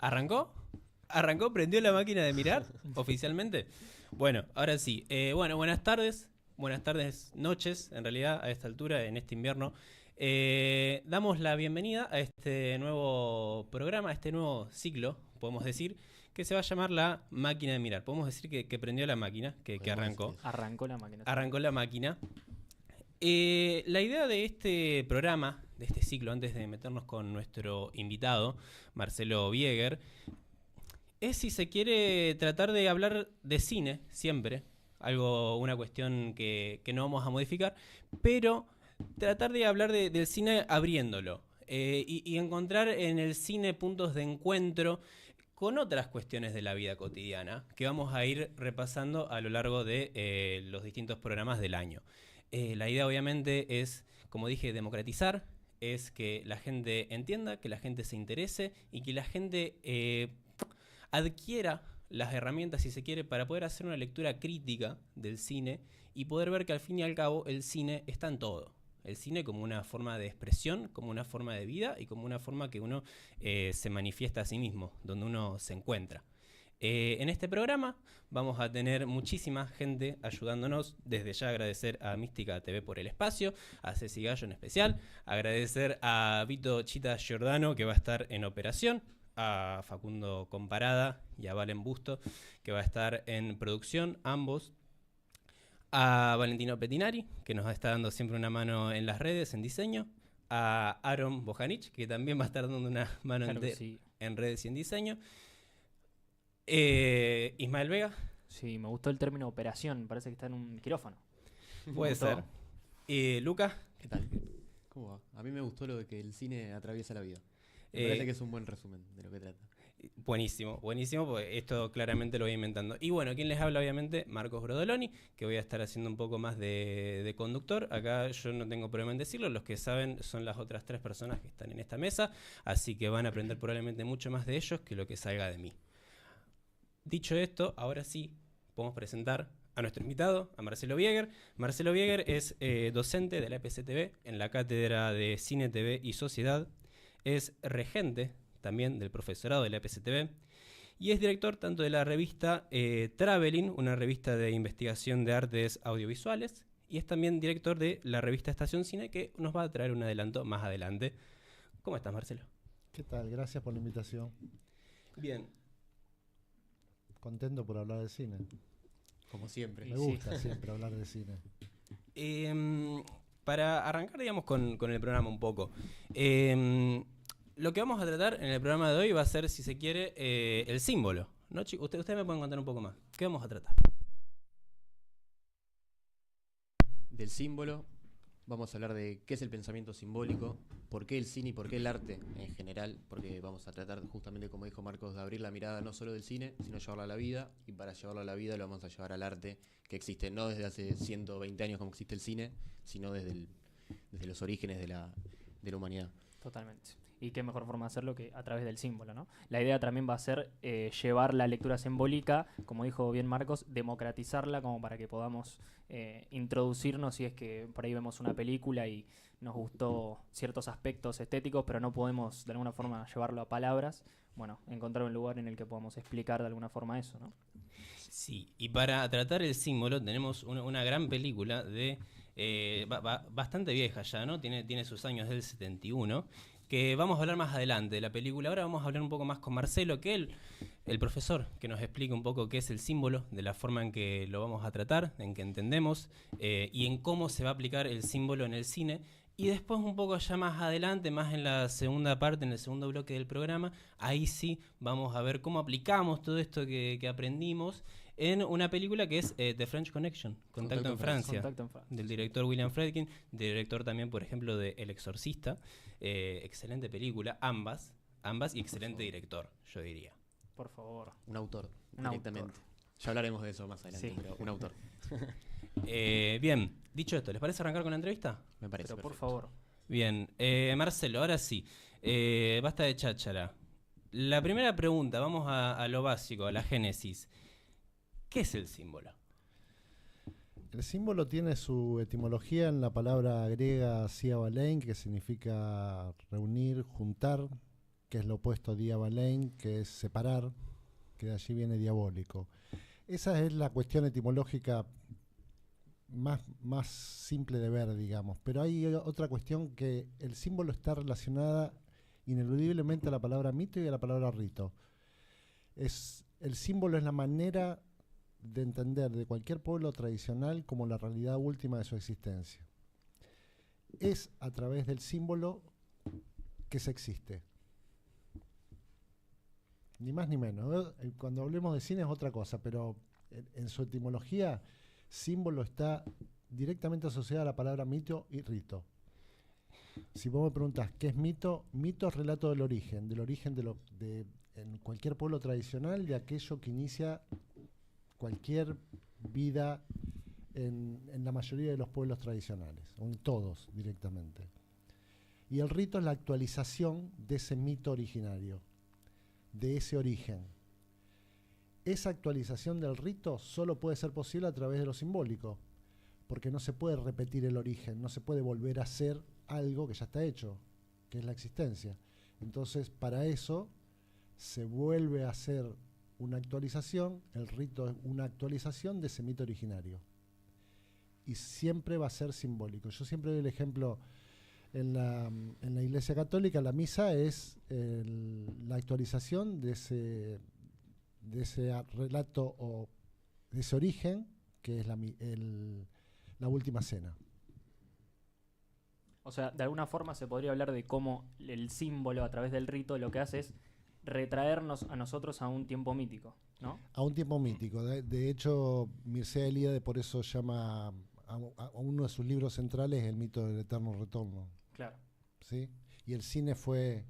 ¿Arrancó? ¿Arrancó? ¿Prendió la máquina de mirar oficialmente? Bueno, ahora sí. Buenas tardes. Buenas tardes, noches, en realidad, a esta altura, en este invierno. Damos la bienvenida a este nuevo programa, a este nuevo ciclo, podemos decir, que se va a llamar La Máquina de Mirar. Podemos decir que prendió la máquina, que arrancó. Arrancó la máquina. Arrancó la máquina. La idea de este programa, de este ciclo, antes de meternos con nuestro invitado, Marcelo Bieger, es, si se quiere, tratar de hablar de cine siempre, una cuestión que no vamos a modificar, pero tratar de hablar del cine abriéndolo y encontrar en el cine puntos de encuentro con otras cuestiones de la vida cotidiana que vamos a ir repasando a lo largo de los distintos programas del año. La idea obviamente es, como dije, democratizar, es que la gente entienda, que la gente se interese y que la gente adquiera las herramientas, si se quiere, para poder hacer una lectura crítica del cine y poder ver que al fin y al cabo el cine está en todo. El cine como una forma de expresión, como una forma de vida y como una forma que uno se manifiesta a sí mismo, donde uno se encuentra. En este programa vamos a tener muchísima gente ayudándonos. Desde ya agradecer a Mística TV por el espacio, a Ceci Gallo en especial, agradecer a Vito Chita Giordano, que va a estar en operación, a Facundo Comparada y a Valen Busto, que va a estar en producción, ambos, a Valentino Petinari, que nos está dando siempre una mano en las redes, en diseño, a Aaron Bojanic, que también va a estar dando una mano en redes y en diseño, Ismael Vega. Sí, me gustó el término operación, parece que está en un quirófano. Puede ser. Lucas. ¿Qué tal? ¿Cómo va? A mí me gustó lo de que el cine atraviesa la vida. Me parece que es un buen resumen de lo que trata. Buenísimo, buenísimo, porque esto claramente lo voy inventando. Y bueno, ¿quién les habla? Obviamente, Marcos Brodoloni, que voy a estar haciendo un poco más de conductor. Acá yo no tengo problema en decirlo, los que saben son las otras 3 personas que están en esta mesa, así que van a aprender probablemente mucho más de ellos que lo que salga de mí. Dicho esto, ahora sí podemos presentar a nuestro invitado, a Marcelo Bieger. Marcelo Bieger es docente de la EPCTV en la Cátedra de Cine, TV y Sociedad. Es regente también del profesorado de la EPCTV y es director tanto de la revista Traveling, una revista de investigación de artes audiovisuales, y es también director de la revista Estación Cine, que nos va a traer un adelanto más adelante. ¿Cómo estás, Marcelo? ¿Qué tal? Gracias por la invitación. Bien. Contento por hablar de cine. Como siempre. Me gusta siempre hablar de cine. Para arrancar, digamos, con el programa un poco. Lo que vamos a tratar en el programa de hoy va a ser, si se quiere, el símbolo, ¿no, chicos? Ustedes me pueden contar un poco más. ¿Qué vamos a tratar? Del símbolo, vamos a hablar de qué es el pensamiento simbólico, por qué el cine y por qué el arte en general, porque vamos a tratar justamente, como dijo Marcos, de abrir la mirada no solo del cine, sino llevarla a la vida, y para llevarlo a la vida lo vamos a llevar al arte, que existe no desde hace 120 años como existe el cine, sino desde los orígenes de la humanidad. Totalmente. Y qué mejor forma de hacerlo que a través del símbolo, ¿no? La idea también va a ser llevar la lectura simbólica, como dijo bien Marcos, democratizarla como para que podamos introducirnos si es que por ahí vemos una película y nos gustó ciertos aspectos estéticos, pero no podemos de alguna forma llevarlo a palabras. Bueno, encontrar un lugar en el que podamos explicar de alguna forma eso, ¿no? Sí, y para tratar el símbolo tenemos una gran película de bastante vieja ya, ¿no? Tiene sus años, del 71, que vamos a hablar más adelante de la película. Ahora vamos a hablar un poco más con Marcelo, que él, el profesor, que nos explique un poco qué es el símbolo, de la forma en que lo vamos a tratar, en que entendemos, y en cómo se va a aplicar el símbolo en el cine. Y después, un poco ya más adelante, más en la segunda parte, en el segundo bloque del programa, ahí sí vamos a ver cómo aplicamos todo esto que aprendimos en una película que es The French Connection, Contacto en Francia, del director William Friedkin, director también, por ejemplo, de El Exorcista. Excelente película, ambas, y excelente director, yo diría. Por favor. Un autor, directamente. Ya hablaremos de eso más adelante, sí. Pero un autor. Bien, dicho esto, ¿les parece arrancar con la entrevista? Me parece. Pero perfecto. por favor. Bien, Marcelo, ahora sí, basta de cháchara. La primera pregunta, vamos a lo básico, a la génesis. ¿Qué es el símbolo? El símbolo tiene su etimología en la palabra griega siabalein, que significa reunir, juntar, que es lo opuesto a diabalein, que es separar, que de allí viene diabólico. Esa es la cuestión etimológica más simple de ver, digamos. Pero hay otra cuestión, que el símbolo está relacionada ineludiblemente a la palabra mito y a la palabra rito. El símbolo es la manera de entender de cualquier pueblo tradicional como la realidad última de su existencia. Es a través del símbolo que se existe. Ni más ni menos. Cuando hablemos de cine es otra cosa, pero en su etimología, símbolo está directamente asociado a la palabra mito y rito. Si vos me preguntás qué es mito, mito es relato del origen en cualquier pueblo tradicional, de aquello que inicia cualquier vida en la mayoría de los pueblos tradicionales, o en todos directamente. Y el rito es la actualización de ese mito originario, de ese origen. Esa actualización del rito solo puede ser posible a través de lo simbólico, porque no se puede repetir el origen, no se puede volver a hacer algo que ya está hecho, que es la existencia. Entonces, para eso se vuelve a hacer una actualización, el rito es una actualización de ese mito originario. Y siempre va a ser simbólico. Yo siempre doy el ejemplo, en la Iglesia Católica, la misa es la actualización de ese relato o de ese origen, que es la última cena. O sea, de alguna forma se podría hablar de cómo el símbolo a través del rito lo que hace es retraernos a nosotros a un tiempo mítico, ¿no? A un tiempo mítico. De hecho, Mircea Eliade por eso llama a uno de sus libros centrales el mito del eterno retorno. Claro. ¿Sí? Y el cine fue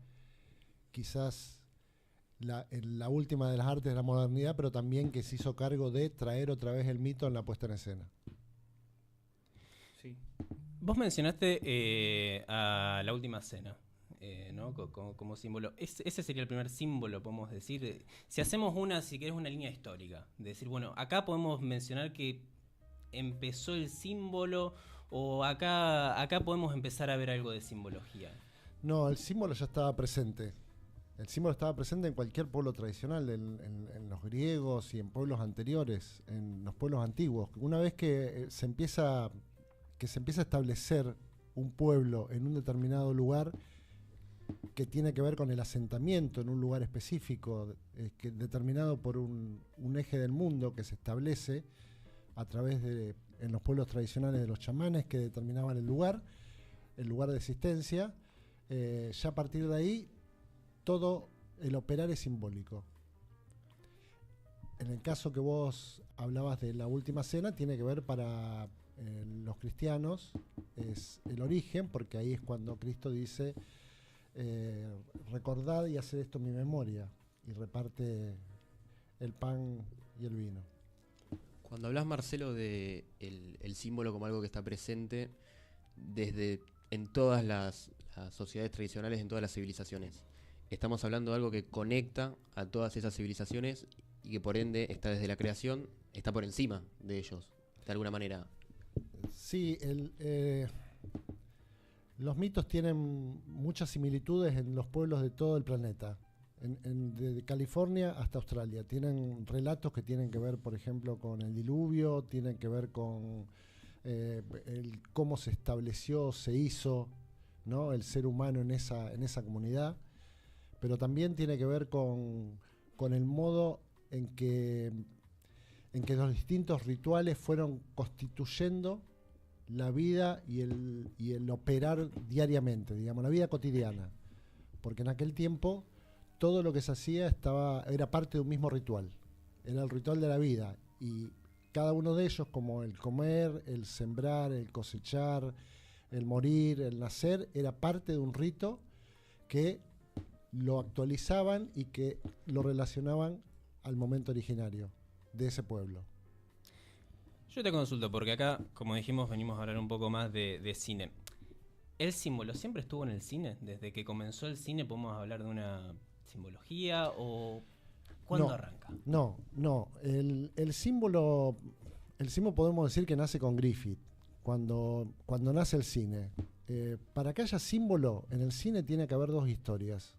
quizás la última de las artes de la modernidad, pero también que se hizo cargo de traer otra vez el mito en la puesta en escena. Sí. Vos mencionaste a la última cena, ¿no? Como símbolo. Ese sería el primer símbolo, podemos decir. Si hacemos si querés, una línea histórica, de decir, bueno, acá podemos mencionar que empezó el símbolo, o acá podemos empezar a ver algo de simbología. No, el símbolo ya estaba presente. El símbolo estaba presente en cualquier pueblo tradicional, en los griegos y en pueblos anteriores, en los pueblos antiguos. Una vez que se empieza a establecer un pueblo en un determinado lugar, que tiene que ver con el asentamiento en un lugar específico, determinado por un eje del mundo que se establece a través en los pueblos tradicionales de los chamanes que determinaban el lugar de existencia, ya a partir de ahí todo el operar es simbólico. En el caso que vos hablabas de la última cena, tiene que ver para los cristianos, es el origen, porque ahí es cuando Cristo dice, recordad y haced esto en mi memoria, y reparte el pan y el vino. Cuando hablas, Marcelo, de el símbolo como algo que está presente en todas las sociedades tradicionales, en todas las civilizaciones, estamos hablando de algo que conecta a todas esas civilizaciones y que por ende está desde la creación, está por encima de ellos, de alguna manera. Sí, los mitos tienen muchas similitudes en los pueblos de todo el planeta. De California hasta Australia. Tienen relatos que tienen que ver, por ejemplo, con el diluvio, tienen que ver con cómo se estableció, se hizo, ¿no?, el ser humano en esa comunidad, pero también tiene que ver con el modo en que los distintos rituales fueron constituyendo la vida y el operar diariamente, digamos, la vida cotidiana, porque en aquel tiempo todo lo que se hacía era parte de un mismo ritual, era el ritual de la vida, y cada uno de ellos, como el comer, el sembrar, el cosechar, el morir, el nacer, era parte de un rito que lo actualizaban y que lo relacionaban al momento originario de ese pueblo. Yo te consulto, porque acá, como dijimos, venimos a hablar un poco más de cine. ¿El símbolo siempre estuvo en el cine? ¿Desde que comenzó el cine podemos hablar de una simbología, o cuándo arranca? No. El símbolo podemos decir que nace con Griffith, cuando nace el cine. Para que haya símbolo en el cine tiene que haber dos historias.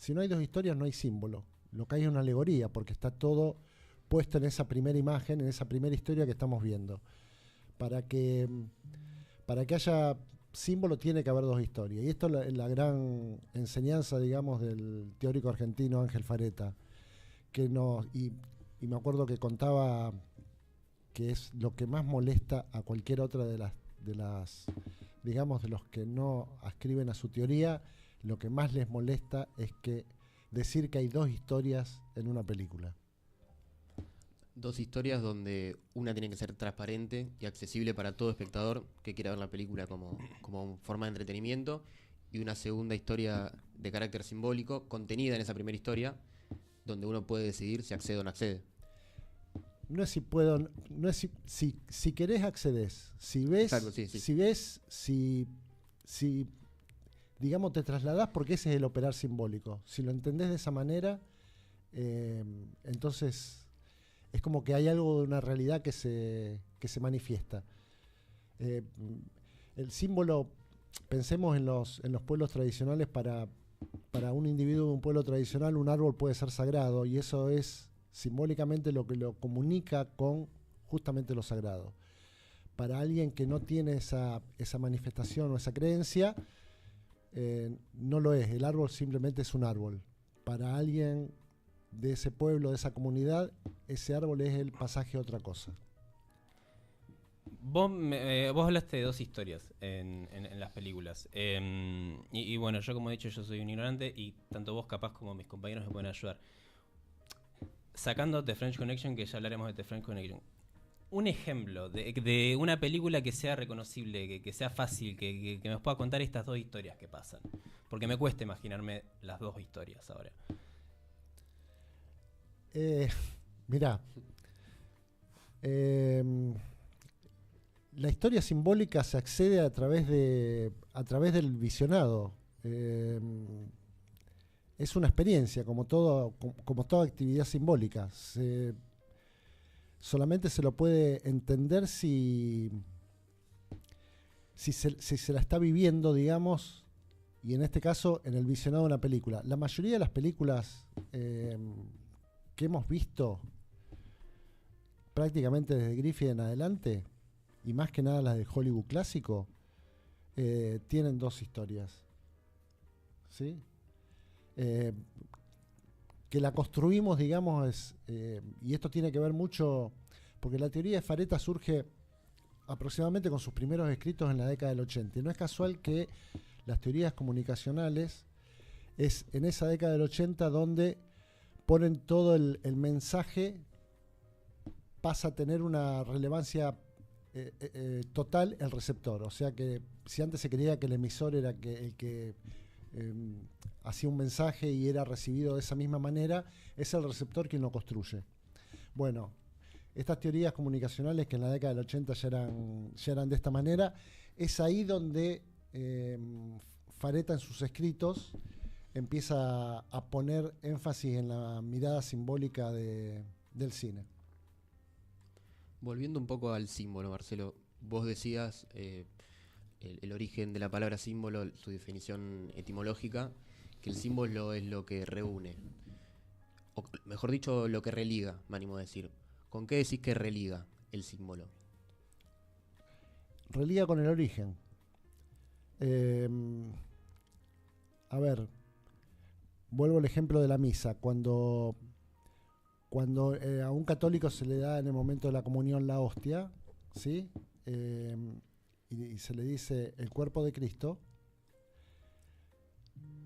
Si no hay dos historias, no hay símbolo. Lo que hay es una alegoría, porque está todo puesto en esa primera imagen, en esa primera historia que estamos viendo. Para que haya símbolo tiene que haber dos historias. Y esto es la gran enseñanza, digamos, del teórico argentino Ángel Fareta, y me acuerdo que contaba que es lo que más molesta a cualquier otra de las digamos, de los que no ascriben a su teoría, lo que más les molesta es que decir que hay dos historias en una película. Dos historias donde una tiene que ser transparente y accesible para todo espectador que quiera ver la película como forma de entretenimiento, y una segunda historia de carácter simbólico contenida en esa primera historia, donde uno puede decidir si accede o no accede. No es si puedo, no es si querés accedes, si ves, Exacto, sí. si ves, si digamos te trasladás, porque ese es el operar simbólico. Si lo entendés de esa manera, entonces es como que hay algo de una realidad que se manifiesta. El símbolo, pensemos en los pueblos tradicionales, para un individuo de un pueblo tradicional un árbol puede ser sagrado, y eso es simbólicamente lo que lo comunica con justamente lo sagrado. Para alguien que no tiene esa manifestación o esa creencia, no lo es. El árbol simplemente es un árbol. Para alguien de ese pueblo, de esa comunidad, ese árbol es el pasaje a otra cosa. Vos hablaste de dos historias en las películas. Y bueno, yo como he dicho, yo soy un ignorante, y tanto vos capaz como mis compañeros me pueden ayudar. Sacando The French Connection, que ya hablaremos de The French Connection, un ejemplo de una película que sea reconocible, que sea fácil, que me pueda contar estas dos historias que pasan. Porque me cuesta imaginarme las dos historias ahora. Mirá, la historia simbólica se accede a través del visionado. Es una experiencia, como toda actividad simbólica. Solamente se lo puede entender si se la está viviendo, digamos, y en este caso en el visionado de una película. La mayoría de las películas que hemos visto, prácticamente desde Griffith en adelante, y más que nada las de Hollywood clásico, tienen dos historias. ¿Sí? Que la construimos, digamos, y esto tiene que ver mucho, porque la teoría de Fareta surge aproximadamente con sus primeros escritos en la década del 80. Y no es casual que las teorías comunicacionales es en esa década del 80 donde ponen todo el mensaje, pasa a tener una relevancia total el receptor. O sea que si antes se creía que el emisor era el que hacía un mensaje y era recibido de esa misma manera, es el receptor quien lo construye. Bueno, estas teorías comunicacionales que en la década del 80 ya eran de esta manera, es ahí donde Fareta en sus escritos empieza a poner énfasis en la mirada simbólica del cine. Volviendo un poco al símbolo, Marcelo, vos decías el origen de la palabra símbolo, su definición etimológica, que el símbolo es lo que reúne, o mejor dicho, lo que religa, me animo a decir. ¿Con qué decís que religa el símbolo? Religa con el origen. A ver, vuelvo al ejemplo de la misa. Cuando a un católico se le da en el momento de la comunión la hostia, ¿sí? Y se le dice el cuerpo de Cristo,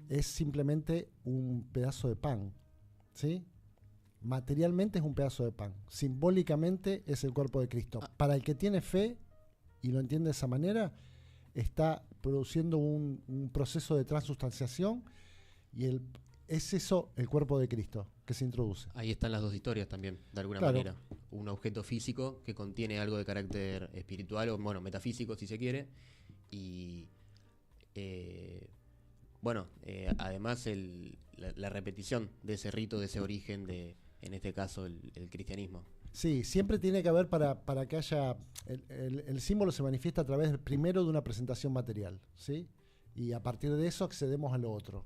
es simplemente un pedazo de pan, ¿sí? Materialmente es un pedazo de pan, simbólicamente es el cuerpo de Cristo. Para el que tiene fe y lo entiende de esa manera, está produciendo un proceso de transustanciación, y es eso el cuerpo de Cristo que se introduce. Ahí están las dos historias también, de alguna manera. Un objeto físico que contiene algo de carácter espiritual, o bueno, metafísico si se quiere, y además la repetición de ese rito, de ese origen, en este caso el cristianismo. Sí, siempre tiene que haber para que haya... El símbolo se manifiesta a través primero de una presentación material, ¿sí? Y a partir de eso accedemos a lo otro.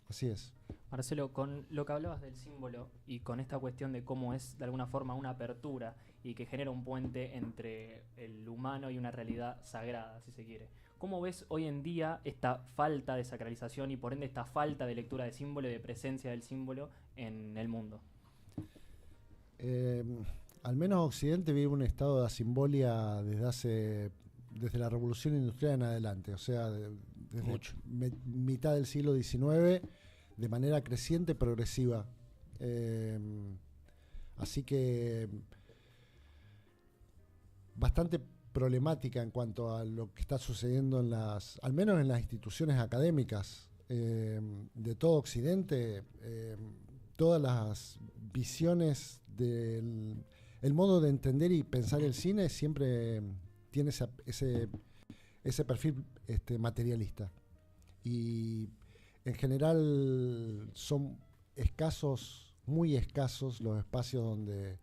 Así es. Marcelo, con lo que hablabas del símbolo y con esta cuestión de cómo es de alguna forma una apertura y que genera un puente entre el humano y una realidad sagrada, si se quiere. ¿Cómo ves hoy en día esta falta de sacralización y por ende esta falta de lectura de símbolo y de presencia del símbolo en el mundo? Al menos Occidente vive un estado de asimbolia desde la Revolución Industrial en adelante, o sea, desde mitad del siglo XIX, de manera creciente, progresiva. Así que bastante problemática en cuanto a lo que está sucediendo al menos en las instituciones académicas de todo Occidente. Todas las visiones el modo de entender y pensar el cine siempre tiene ese perfil materialista. Y en general son muy escasos los espacios donde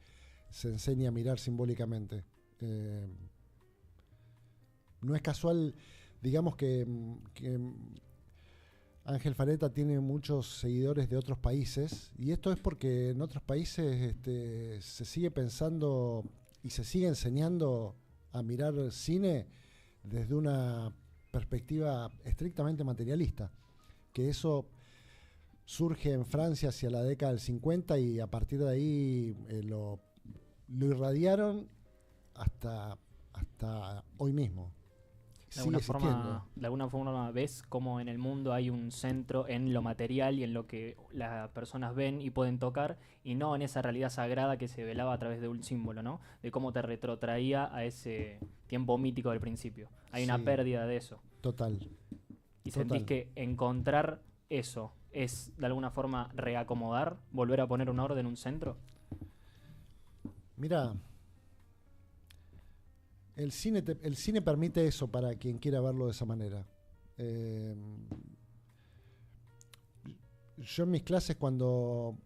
se enseña a mirar simbólicamente. No es casual, digamos que Ángel Fareta tiene muchos seguidores de otros países, y esto es porque en otros países se sigue pensando y se sigue enseñando a mirar cine desde una perspectiva estrictamente materialista, que eso surge en Francia hacia la década del 50 y a partir de ahí lo irradiaron hasta hoy mismo. De alguna forma ves cómo en el mundo hay un centro en lo material y en lo que las personas ven y pueden tocar, y no en esa realidad sagrada que se velaba a través de un símbolo, ¿no? De cómo te retrotraía a ese tiempo mítico del principio. Hay una pérdida de eso. Total. ¿Y sentís que encontrar eso es de alguna forma reacomodar, volver a poner un orden, un centro? Mira, el cine permite eso para quien quiera verlo de esa manera. Yo en mis clases, cuando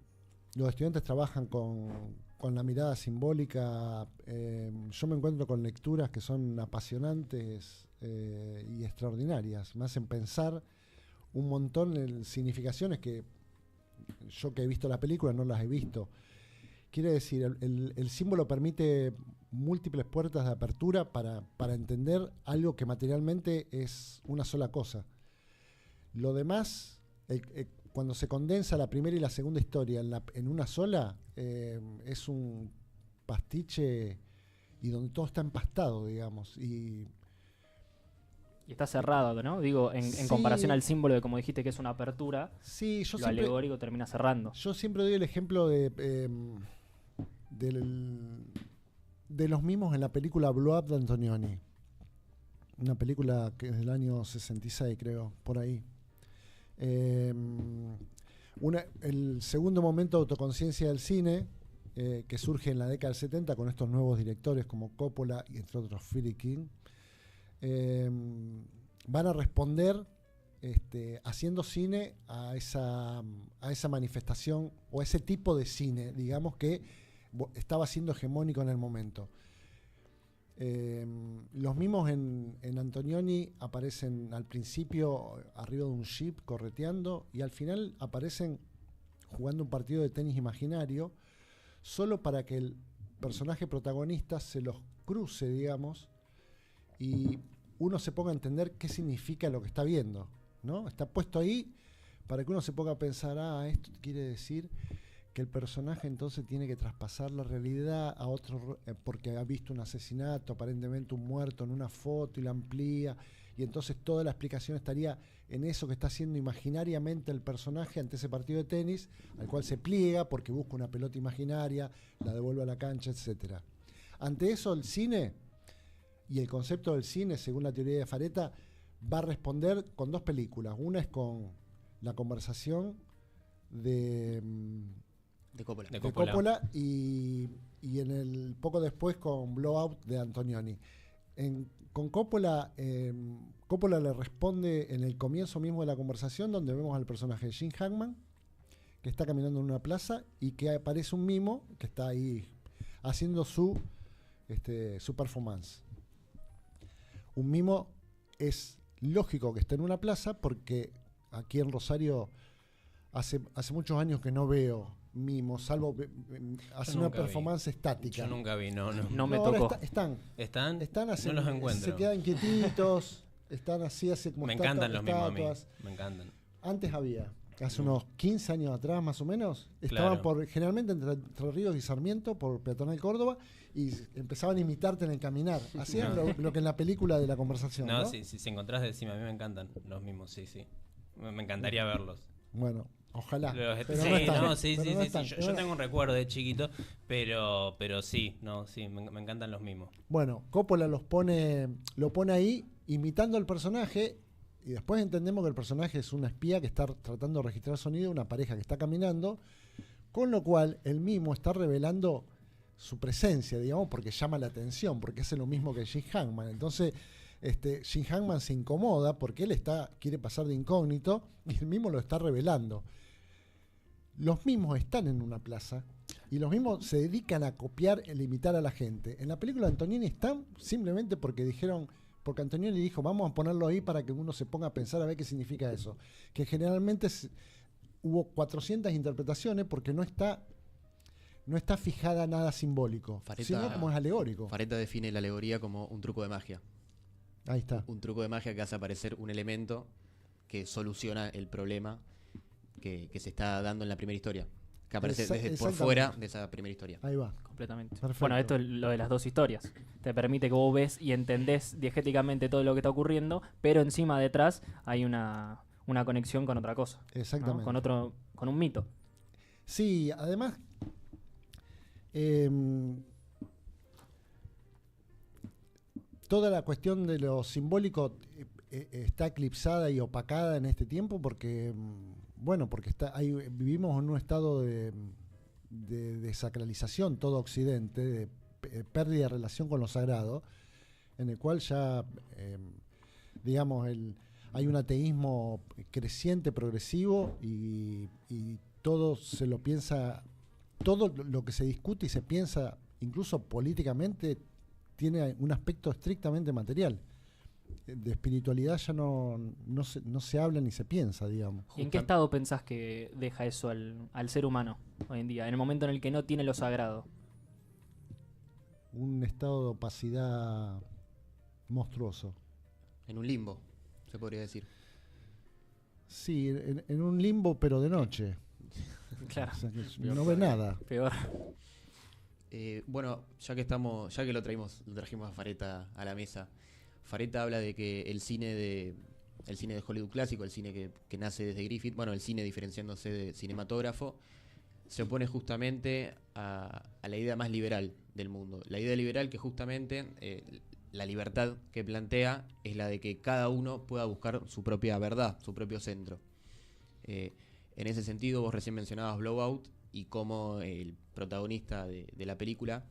los estudiantes trabajan con la mirada simbólica, yo me encuentro con lecturas que son apasionantes y extraordinarias. Me hacen pensar un montón en significaciones que yo, que he visto la película, no las he visto. Quiere decir, el símbolo permite múltiples puertas de apertura para entender algo que materialmente es una sola cosa. Lo demás, cuando se condensa la primera y la segunda historia en una sola, es un pastiche y donde todo está empastado, digamos. Y está cerrado, ¿no? Digo, en comparación al símbolo de, como dijiste, que es una apertura, sí, lo alegórico termina cerrando. Yo siempre doy el ejemplo de los mimos en la película Blow Up de Antonioni. Una película que es del año 66, creo, por ahí. El segundo momento de autoconciencia del cine, que surge en la década del 70 con estos nuevos directores como Coppola y entre otros Philip King, van a responder haciendo cine a esa manifestación o a ese tipo de cine, digamos, que estaba siendo hegemónico en el momento. Los mimos en Antonioni aparecen al principio arriba de un jeep correteando y al final aparecen jugando un partido de tenis imaginario, solo para que el personaje protagonista se los cruce, digamos, y uno se ponga a entender qué significa lo que está viendo, ¿no? Está puesto ahí para que uno se ponga a pensar, esto quiere decir que el personaje entonces tiene que traspasar la realidad a otro, porque ha visto un asesinato, aparentemente un muerto en una foto y la amplía, y entonces toda la explicación estaría en eso que está haciendo imaginariamente el personaje ante ese partido de tenis, al cual se pliega porque busca una pelota imaginaria, la devuelve a la cancha, etc. Ante eso, el cine y el concepto del cine, según la teoría de Fareta, va a responder con dos películas. Una es con La conversación de Coppola y poco después con Blowout de Antonioni. Con Coppola, Coppola le responde en el comienzo mismo de la conversación, donde vemos al personaje de Gene Hackman, que está caminando en una plaza y que aparece un mimo que está ahí haciendo su performance. Un mimo es lógico que esté en una plaza porque aquí en Rosario hace muchos años que no veo mimos, salvo hace una nunca vi. performance estática. Yo nunca vi, no. No me ahora tocó. están así, No los encuentro. se quedan quietitos, están así, hace como Me encantan los mismos a mí. estatuas. Me encantan. Antes había, hace unos 15 años atrás más o menos, estaban Claro. generalmente entre Ríos y Sarmiento, por Peatonal Córdoba, y empezaban a imitarte en el caminar. Hacían lo que en la película de la conversación. No, ¿no? si encontrás, decime, a mí me encantan los mismos, sí. Me encantaría verlos. Bueno, ojalá. Sí, no están, no, sí. están. Yo tengo un recuerdo de chiquito, pero sí, me encantan los mismos. Bueno, Coppola lo pone ahí imitando al personaje, y después entendemos que el personaje es una espía que está tratando de registrar sonido de una pareja que está caminando, con lo cual el mismo está revelando su presencia, digamos, porque llama la atención, porque hace lo mismo que Jim Hackman. Entonces, Jim Hackman se incomoda porque él quiere pasar de incógnito y el mismo lo está revelando. Los mismos están en una plaza y los mismos se dedican a copiar e imitar a la gente. En la película Antonioni están simplemente porque Antonioni dijo, vamos a ponerlo ahí para que uno se ponga a pensar a ver qué significa eso. Que generalmente hubo 400 interpretaciones porque no está fijada nada simbólico, sino como es alegórico. Fareta define la alegoría como un truco de magia. Ahí está. Un truco de magia que hace aparecer un elemento que soluciona el problema que se está dando en la primera historia. Que aparece por Exactamente. fuera de esa primera historia. Ahí va. Completamente. Perfecto. Bueno, esto es lo de las dos historias. Te permite que vos ves y entendés diegéticamente todo lo que está ocurriendo, pero encima detrás hay una conexión con otra cosa, ¿no? Exactamente. Con un mito. Sí, además, toda la cuestión de lo simbólico está eclipsada y opacada en este tiempo porque, porque vivimos en un estado de desacralización, todo Occidente, de pérdida de relación con lo sagrado, en el cual ya, hay un ateísmo creciente, progresivo, y todo se lo piensa, todo lo que se discute y se piensa, incluso políticamente, tiene un aspecto estrictamente material. De espiritualidad ya no se habla ni se piensa, digamos. ¿Y en qué estado pensás que deja eso al ser humano hoy en día, en el momento en el que no tiene lo sagrado? Un estado de opacidad monstruoso. En un limbo, se podría decir. Sí, en un limbo, pero de noche. Claro. O sea, que no ve nada. Peor. Bueno, ya que lo trajimos a Fareta a la mesa. Fareta habla de que el cine de Hollywood clásico, el cine que nace desde Griffith, bueno, el cine diferenciándose de cinematógrafo, se opone justamente a la idea más liberal del mundo. La idea liberal que justamente la libertad que plantea es la de que cada uno pueda buscar su propia verdad, su propio centro. En ese sentido, vos recién mencionabas Blowout y cómo el protagonista de la película,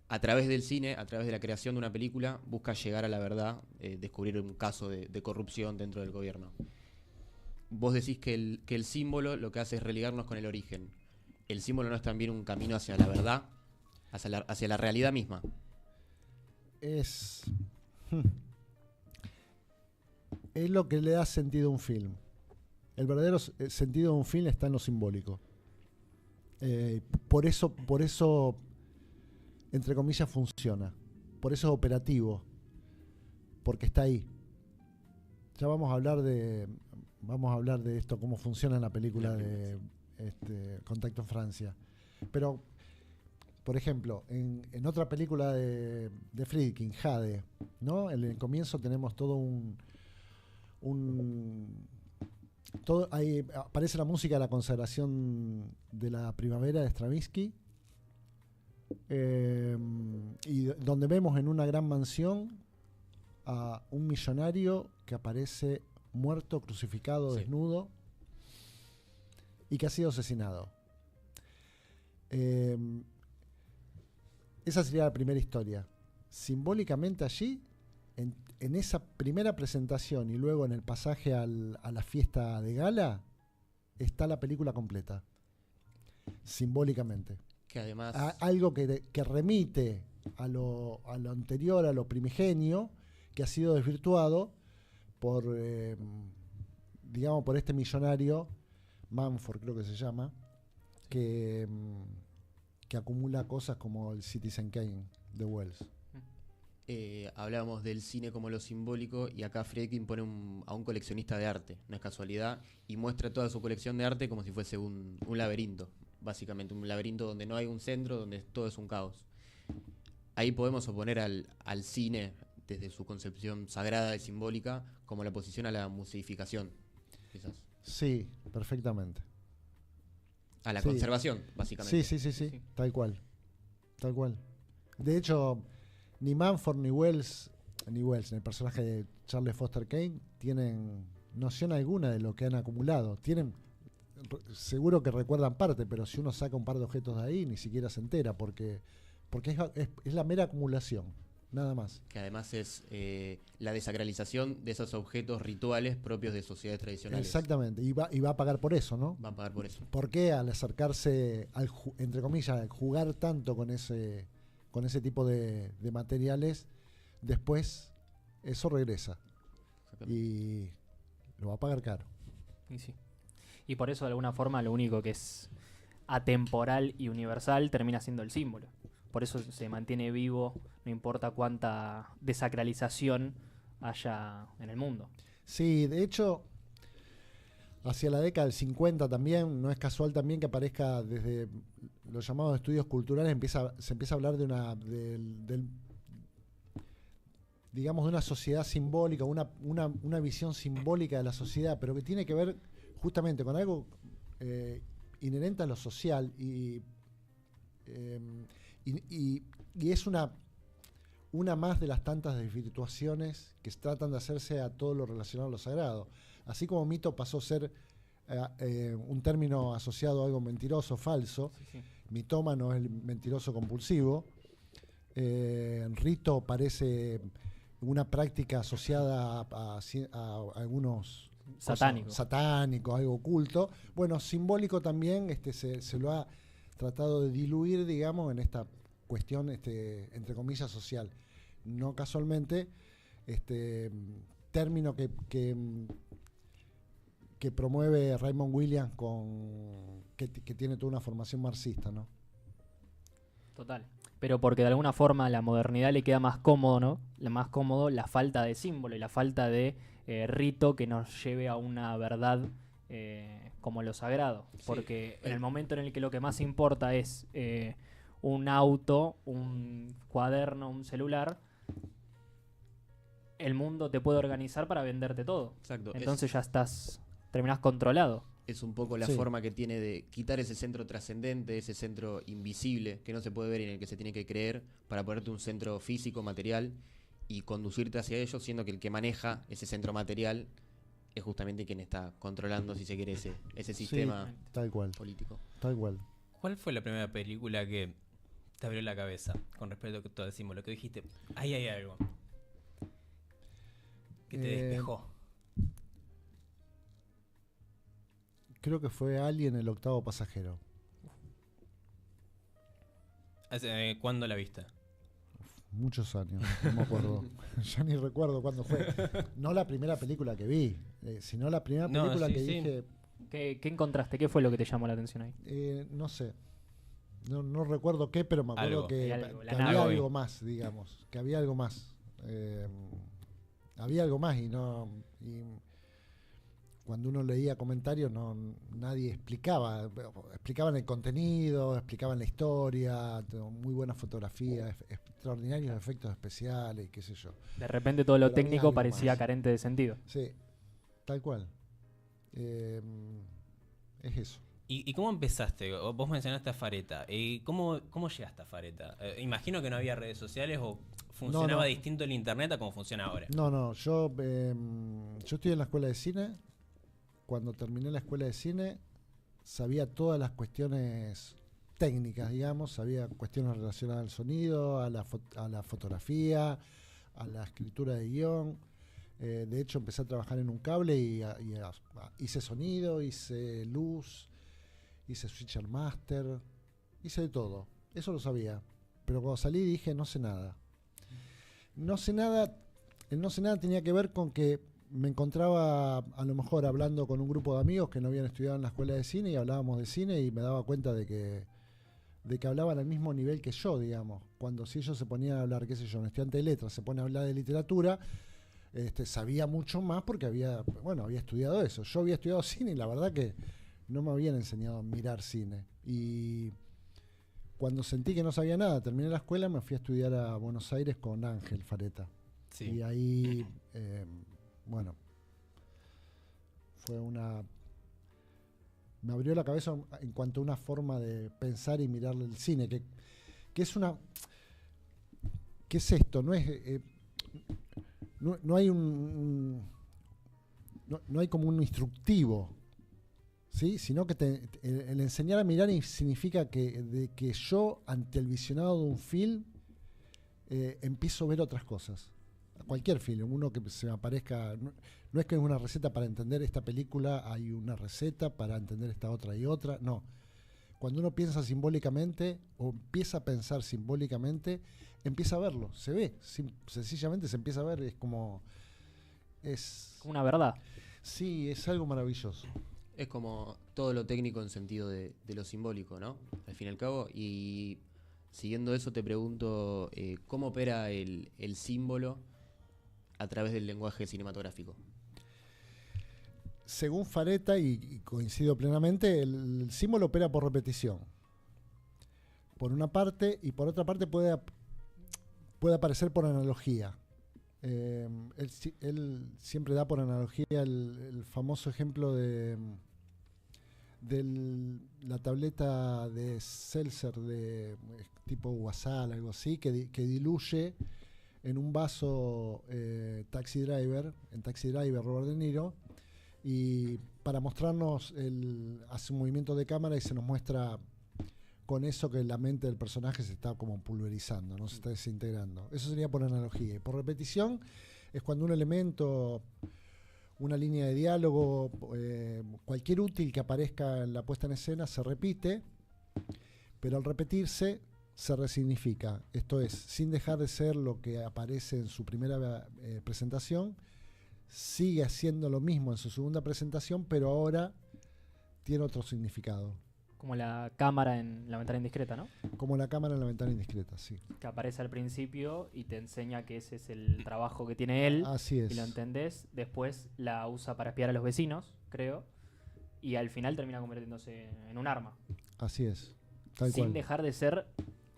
a través del cine, a través de la creación de una película, busca llegar a la verdad, descubrir un caso de corrupción dentro del gobierno. Vos decís que el símbolo lo que hace es religarnos con el origen. ¿El símbolo no es también un camino hacia la verdad, hacia la realidad misma? Es lo que le da sentido a un film. El verdadero sentido de un film está en lo simbólico. Por eso, entre comillas, funciona. Por eso es operativo. Porque está ahí. Ya vamos a hablar de esto, cómo funciona en la película de Contacto en Francia. Pero, por ejemplo, en otra película de Friedkin, Jade, ¿no? En el comienzo tenemos todo ahí aparece la música de la consagración de la primavera de Stravinsky, y donde vemos en una gran mansión a un millonario que aparece muerto, crucificado, Sí. desnudo, y que ha sido asesinado. Esa sería la primera historia. Simbólicamente allí, en esa primera presentación y luego en el pasaje a la fiesta de gala, está la película completa. Simbólicamente. Que además... Algo que remite a lo anterior, a lo primigenio, que ha sido desvirtuado por este millonario Manford creo que se llama, que acumula cosas como el Citizen Kane de Wells. Hablábamos del cine como lo simbólico y acá Friedkin pone a un coleccionista de arte, no es casualidad, y muestra toda su colección de arte como si fuese un laberinto, básicamente un laberinto donde no hay un centro, donde todo es un caos. Ahí podemos oponer al cine, desde su concepción sagrada y simbólica, como la posición a la museificación, quizás. Sí, perfectamente. A la Sí. conservación, básicamente. Sí, tal cual. Tal cual. De hecho, ni Manford ni Wells, en el personaje de Charles Foster Kane, tienen noción alguna de lo que han acumulado. Seguro que recuerdan parte, pero si uno saca un par de objetos de ahí, ni siquiera se entera, porque es la mera acumulación, nada más. Que además es la desacralización de esos objetos rituales propios de sociedades tradicionales. Exactamente, y va a pagar por eso, ¿no? Va a pagar por eso. Porque al acercarse, entre comillas, al jugar tanto con ese tipo de materiales, después eso regresa y lo va a pagar caro. Y sí. Y por eso, de alguna forma, lo único que es atemporal y universal termina siendo el símbolo. Por eso se mantiene vivo, no importa cuánta desacralización haya en el mundo. Sí, de hecho, hacia la década del 50 también, no es casual también que aparezca desde los llamados estudios culturales, se empieza a hablar digamos, de una sociedad simbólica, una visión simbólica de la sociedad, pero que tiene que ver justamente con algo inherente a lo social y es una más de las tantas desvirtuaciones que tratan de hacerse a todo lo relacionado a lo sagrado. Así como mito pasó a ser un término asociado a algo mentiroso, falso, Sí. mitómano es el mentiroso compulsivo, rito parece una práctica asociada a algunos satánico, algo oculto. Bueno, simbólico también se lo ha tratado de diluir, digamos, en esta cuestión, entre comillas, social. No casualmente, término que promueve Raymond Williams que tiene toda una formación marxista, ¿no? Total. Pero porque de alguna forma a la modernidad le queda más cómodo, ¿no? Más cómodo la falta de símbolo y la falta de rito que nos lleve a una verdad como lo sagrado. Sí. Porque en el momento en el que lo que más importa es un auto, un cuaderno, un celular, el mundo te puede organizar para venderte todo. Exacto. Entonces terminás controlado. Es un poco la Sí. forma que tiene de quitar ese centro trascendente, ese centro invisible que no se puede ver y en el que se tiene que creer, para ponerte un centro físico, material, y conducirte hacia ello, siendo que el que maneja ese centro material es justamente quien está controlando, si se quiere, ese sistema Tal cual, político. tal cual. ¿Cuál fue la primera película que te abrió la cabeza con respecto a todo el símbolo? Que dijiste, ahí hay algo que te despejó. Creo que fue Alien, el octavo pasajero. ¿Cuándo la viste? Muchos años, no me acuerdo. Ya ni recuerdo cuándo fue. No la primera película que vi, sino la primera No, película sí, que sí. dije, ¿Qué encontraste? ¿Qué fue lo que te llamó la atención ahí? no sé. No recuerdo qué, pero me acuerdo Algo. que, Hay algo, la que nave. había algo más, digamos. Que había algo más. Había algo más y cuando uno leía comentarios nadie explicaba. Explicaban el contenido, explicaban la historia, muy buena fotografía, extraordinarios efectos especiales, qué sé yo. De repente todo lo Pero había técnico algo parecía más. carente de sentido. Sí, tal cual. Es eso. ¿Y cómo empezaste? Vos mencionaste a Fareta. ¿Cómo llegaste a Fareta? Imagino que no había redes sociales o funcionaba No. distinto el internet a como funciona ahora. No, yo estoy en la escuela de cine. Cuando terminé la escuela de cine, sabía todas las cuestiones técnicas, digamos, sabía cuestiones relacionadas al sonido, a la fotografía, a la escritura de guión. De hecho, empecé a trabajar en un cable y hice sonido, hice luz, hice switcher master, hice de todo. Eso lo sabía. Pero cuando salí dije, no sé nada. No sé nada. El no sé nada tenía que ver con que me encontraba a lo mejor hablando con un grupo de amigos que no habían estudiado en la escuela de cine y hablábamos de cine y me daba cuenta de que hablaban al mismo nivel que yo, digamos. Cuando si ellos se ponían a hablar, qué sé yo, un estudiante de letras se pone a hablar de literatura, sabía mucho más porque había estudiado eso. Yo había estudiado cine y la verdad que no me habían enseñado a mirar cine. Y cuando sentí que no sabía nada, terminé la escuela, me fui a estudiar a Buenos Aires con Ángel Fareta. Sí. Y ahí, bueno, fue una... Me abrió la cabeza en cuanto a una forma de pensar y mirar el cine, que es una... ¿Qué es esto? No es... no hay no hay como un instructivo, ¿sí? Sino que el enseñar a mirar significa que yo, ante el visionado de un film, empiezo a ver otras cosas. Cualquier film, uno que se me aparezca, no es que es una receta para entender esta película, hay una receta para entender esta otra y otra, no. Cuando uno piensa simbólicamente o empieza a pensar simbólicamente, empieza a verlo, se ve, sencillamente se empieza a ver, es como... Como una verdad. Sí, es algo maravilloso. Es como todo lo técnico en sentido de lo simbólico, ¿no? Al fin y al cabo. Y siguiendo eso te pregunto, ¿cómo opera el símbolo a través del lenguaje cinematográfico? Según Fareta, y coincido plenamente, el símbolo opera por repetición. Por una parte, y por otra parte puede aparecer por analogía. Él siempre da por analogía el famoso ejemplo de la tableta de seltzer de tipo guasal, algo así, que diluye en un vaso Taxi Driver, Robert De Niro, y para mostrarnos hace un movimiento de cámara y se nos muestra con eso que la mente del personaje se está como pulverizando, no se está desintegrando. Eso sería por analogía. Y por repetición es cuando un elemento, una línea de diálogo, cualquier útil que aparezca en la puesta en escena se repite, pero al repetirse se resignifica. Esto es, sin dejar de ser lo que aparece en su primera presentación, sigue haciendo lo mismo en su segunda presentación, pero ahora tiene otro significado. Como la cámara en La Ventana Indiscreta, ¿no? Como la cámara en La Ventana Indiscreta, sí. Que aparece al principio y te enseña que ese es el trabajo que tiene él. Así es. Y lo entendés. Después la usa para espiar a los vecinos, creo. Y al final termina convirtiéndose en un arma. Así es. Tal sin cual. dejar de ser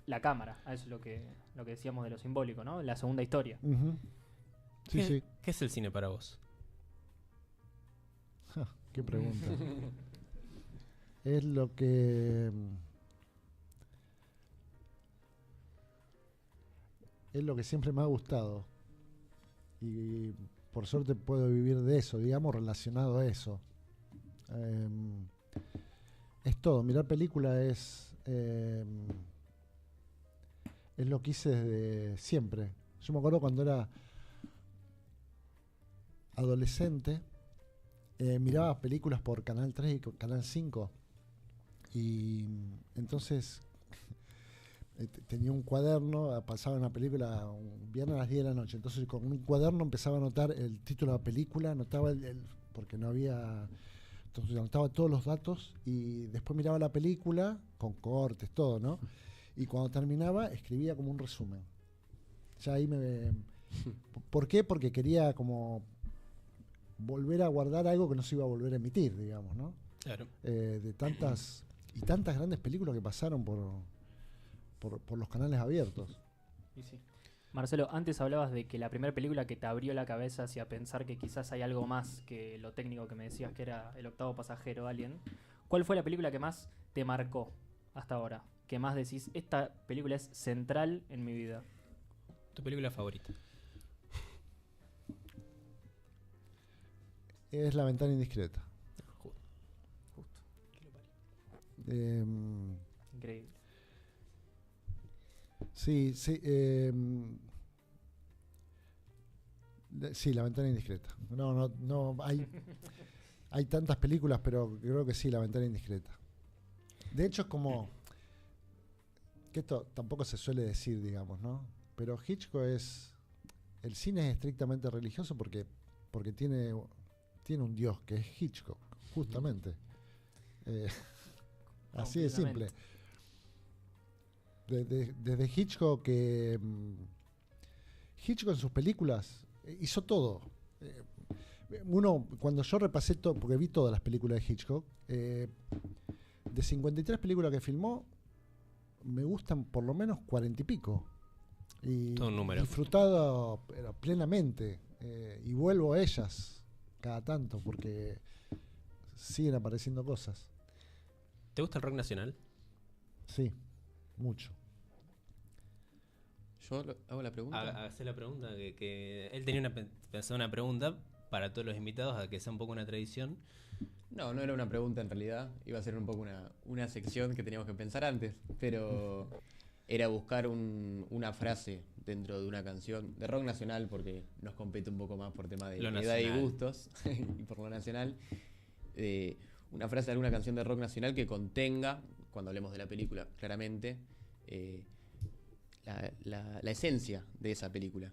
la cámara. Eso es lo que decíamos de lo simbólico, ¿no? La segunda historia. Uh-huh. Sí, sí. ¿Qué es el cine para vos? Qué pregunta. Es lo que... Es lo que siempre me ha gustado. Y por suerte puedo vivir de eso, digamos, relacionado a eso. Es todo. Mirar película es lo que hice desde siempre. Yo me acuerdo cuando era adolescente, miraba películas por Canal 3 y Canal 5. Y entonces tenía un cuaderno, pasaba una película un viernes a las 10 de la noche, entonces con un cuaderno empezaba a anotar el título de la película, anotaba porque no había, entonces anotaba todos los datos y después miraba la película con cortes, todo, ¿no? Y cuando terminaba escribía como un resumen. Ya ahí ¿Por qué? Porque quería como volver a guardar algo que no se iba a volver a emitir, digamos, ¿no? Claro. De tantas grandes películas que pasaron por los canales abiertos. Y sí. Marcelo, antes hablabas de que la primera película que te abrió la cabeza hacia pensar que quizás hay algo más que lo técnico que me decías que era El octavo pasajero, Alien. ¿Cuál fue la película que más te marcó hasta ahora? Que más decís, esta película es central en mi vida. ¿Tu película favorita? Es La Ventana Indiscreta. Justo. Increíble. Sí, sí. Sí, La Ventana Indiscreta. No, hay tantas películas, pero creo que sí, La Ventana Indiscreta. De hecho, es como... que esto tampoco se suele decir, digamos, ¿no? Pero Hitchcock el cine es estrictamente religioso porque porque tiene un dios que es Hitchcock, justamente. Así de simple. Desde Hitchcock, que Hitchcock en sus películas hizo todo. Cuando yo repasé todo, porque vi todas las películas de Hitchcock, de 53 películas que filmó, me gustan por lo menos 40 y pico. Y todo un número. Disfrutado plenamente. Y vuelvo a ellas cada tanto, porque siguen apareciendo cosas. ¿Te gusta el rock nacional? Sí, mucho. Yo hago la pregunta. Hacer la pregunta, que él tenía pensado una pregunta para todos los invitados, a que sea un poco una tradición. No era una pregunta en realidad. Iba a ser un poco una sección que teníamos que pensar antes. Pero era buscar una frase dentro de una canción de rock nacional, porque nos compete un poco más por tema de edad y gustos y por lo nacional. Una frase de alguna canción de rock nacional que contenga, cuando hablemos de la película, claramente, la esencia de esa película.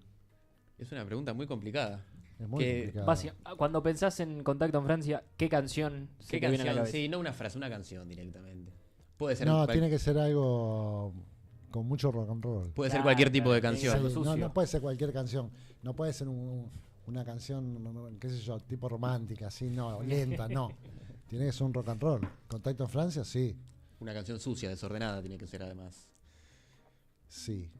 Es una pregunta muy complicada. Es muy complicado. Cuando pensás en Contacto en Francia, ¿qué canción se te viene a la cabeza? Sí, no una frase, una canción directamente. Puede ser tiene que ser algo con mucho rock and roll. Puede ser cualquier tipo de canción. Sí, no puede ser cualquier canción. No puede ser una canción, qué sé yo, tipo romántica, así, no, lenta, no. Tiene que ser un rock and roll. Contacto en Francia, sí. Una canción sucia, desordenada, tiene que ser además. Sí.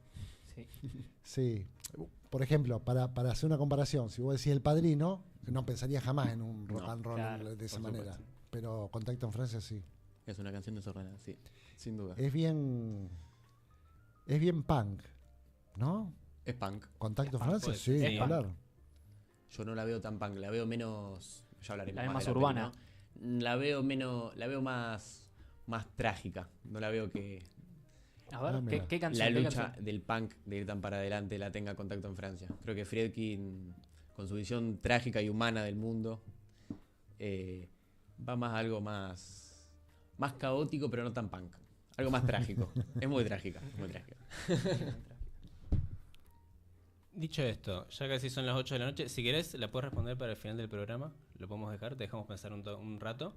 Por ejemplo, para hacer una comparación, si vos decís El Padrino, no pensaría jamás en un rock and roll de esa manera. Pero Contacto en Francia, sí. Es una canción desordenada, sí, sin duda. Es bien punk, ¿no? Es punk. Contacto en Francia, pues, sí, sí. claro. Yo no la veo tan punk, la veo menos. Ya hablaremos La ves más más de la urbana. peli, ¿no? La veo más trágica. No la veo que A ver, mira. ¿qué canción? la qué lucha canción? del punk de ir tan para adelante la tenga Contacto en Francia. Creo que Friedkin, con su visión trágica y humana del mundo, va más a algo más caótico, pero no tan punk. Algo más trágico. Es muy trágica, muy trágica. Dicho esto, ya casi son las 8 de la noche. Si querés, la puedes responder para el final del programa. Lo podemos dejar, te dejamos pensar un rato,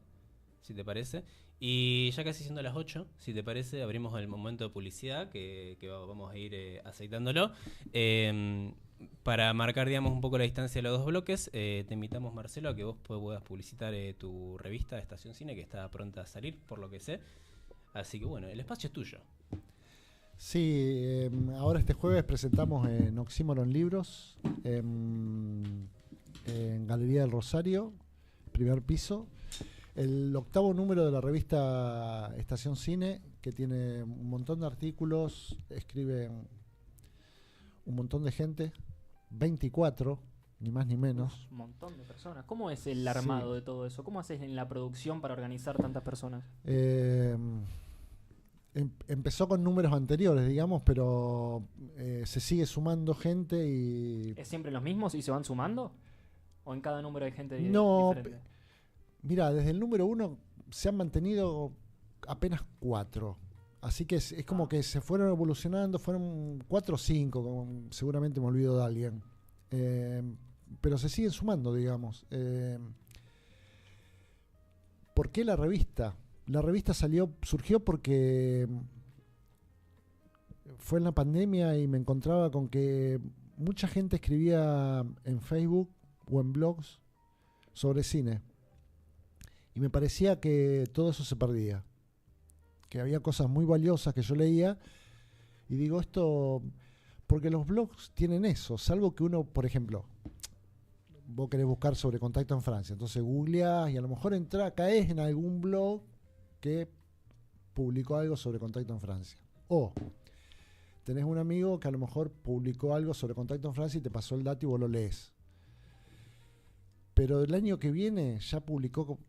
si te parece. Y ya casi siendo las 8, si te parece, abrimos el momento de publicidad, que vamos a ir aceitándolo. Para marcar, digamos, un poco la distancia de los dos bloques, te invitamos, Marcelo, a que vos puedas publicitar tu revista Estación Cine, que está pronta a salir, por lo que sé. Así que bueno, el espacio es tuyo. Sí, ahora este jueves presentamos en Oxímoron Libros, en Galería del Rosario, primer piso, el 8º número de la revista Estación Cine, que tiene un montón de artículos, escribe un montón de gente, 24, ni más ni menos. Un montón de personas. ¿Cómo es el armado de todo eso? ¿Cómo haces en la producción para organizar tantas personas? Empezó con números anteriores, digamos, pero se sigue sumando gente y... ¿Es siempre los mismos y se van sumando? ¿O en cada número hay gente diferente? Mira, desde el número 1 se han mantenido apenas 4. Así que es como que se fueron evolucionando, fueron 4 o 5, seguramente me olvido de alguien. Pero se siguen sumando, digamos. ¿Por qué la revista? La revista surgió porque fue en la pandemia y me encontraba con que mucha gente escribía en Facebook o en blogs sobre cine. Y me parecía que todo eso se perdía. Que había cosas muy valiosas que yo leía. Y digo esto, porque los blogs tienen eso. Salvo que uno, por ejemplo, vos querés buscar sobre Contacto en Francia. Entonces googleás y a lo mejor caes en algún blog que publicó algo sobre Contacto en Francia. O tenés un amigo que a lo mejor publicó algo sobre Contacto en Francia y te pasó el dato y vos lo lees. Pero el año que viene ya publicó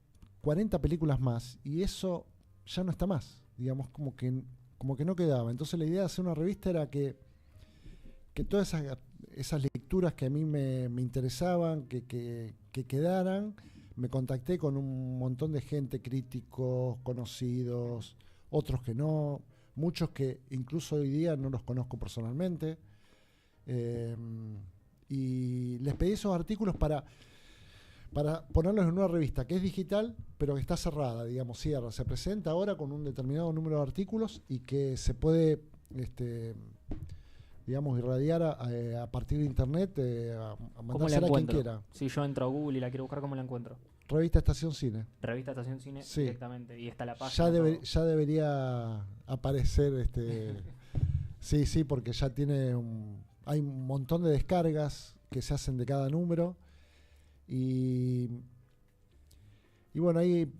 40 películas más y eso ya no está más. Digamos, como que no quedaba. Entonces la idea de hacer una revista era que todas esas lecturas que a mí me interesaban, que quedaran. Me contacté con un montón de gente, críticos, conocidos, otros que no, muchos que incluso hoy día no los conozco personalmente. Y les pedí esos artículos para ponerlos en una revista que es digital, pero que está cerrada, digamos, cierra. Se presenta ahora con un determinado número de artículos y que se puede, digamos, irradiar a partir de internet, a ¿Cómo la mandársela a quien encuentro? quiera. Si yo entro a Google y la quiero buscar, ¿cómo la encuentro? Revista Estación Cine. Revista Estación Cine Sí. directamente. Y está la página. Ya, todo. ya debería aparecer, sí, porque ya hay un montón de descargas que se hacen de cada número. Y bueno, ahí,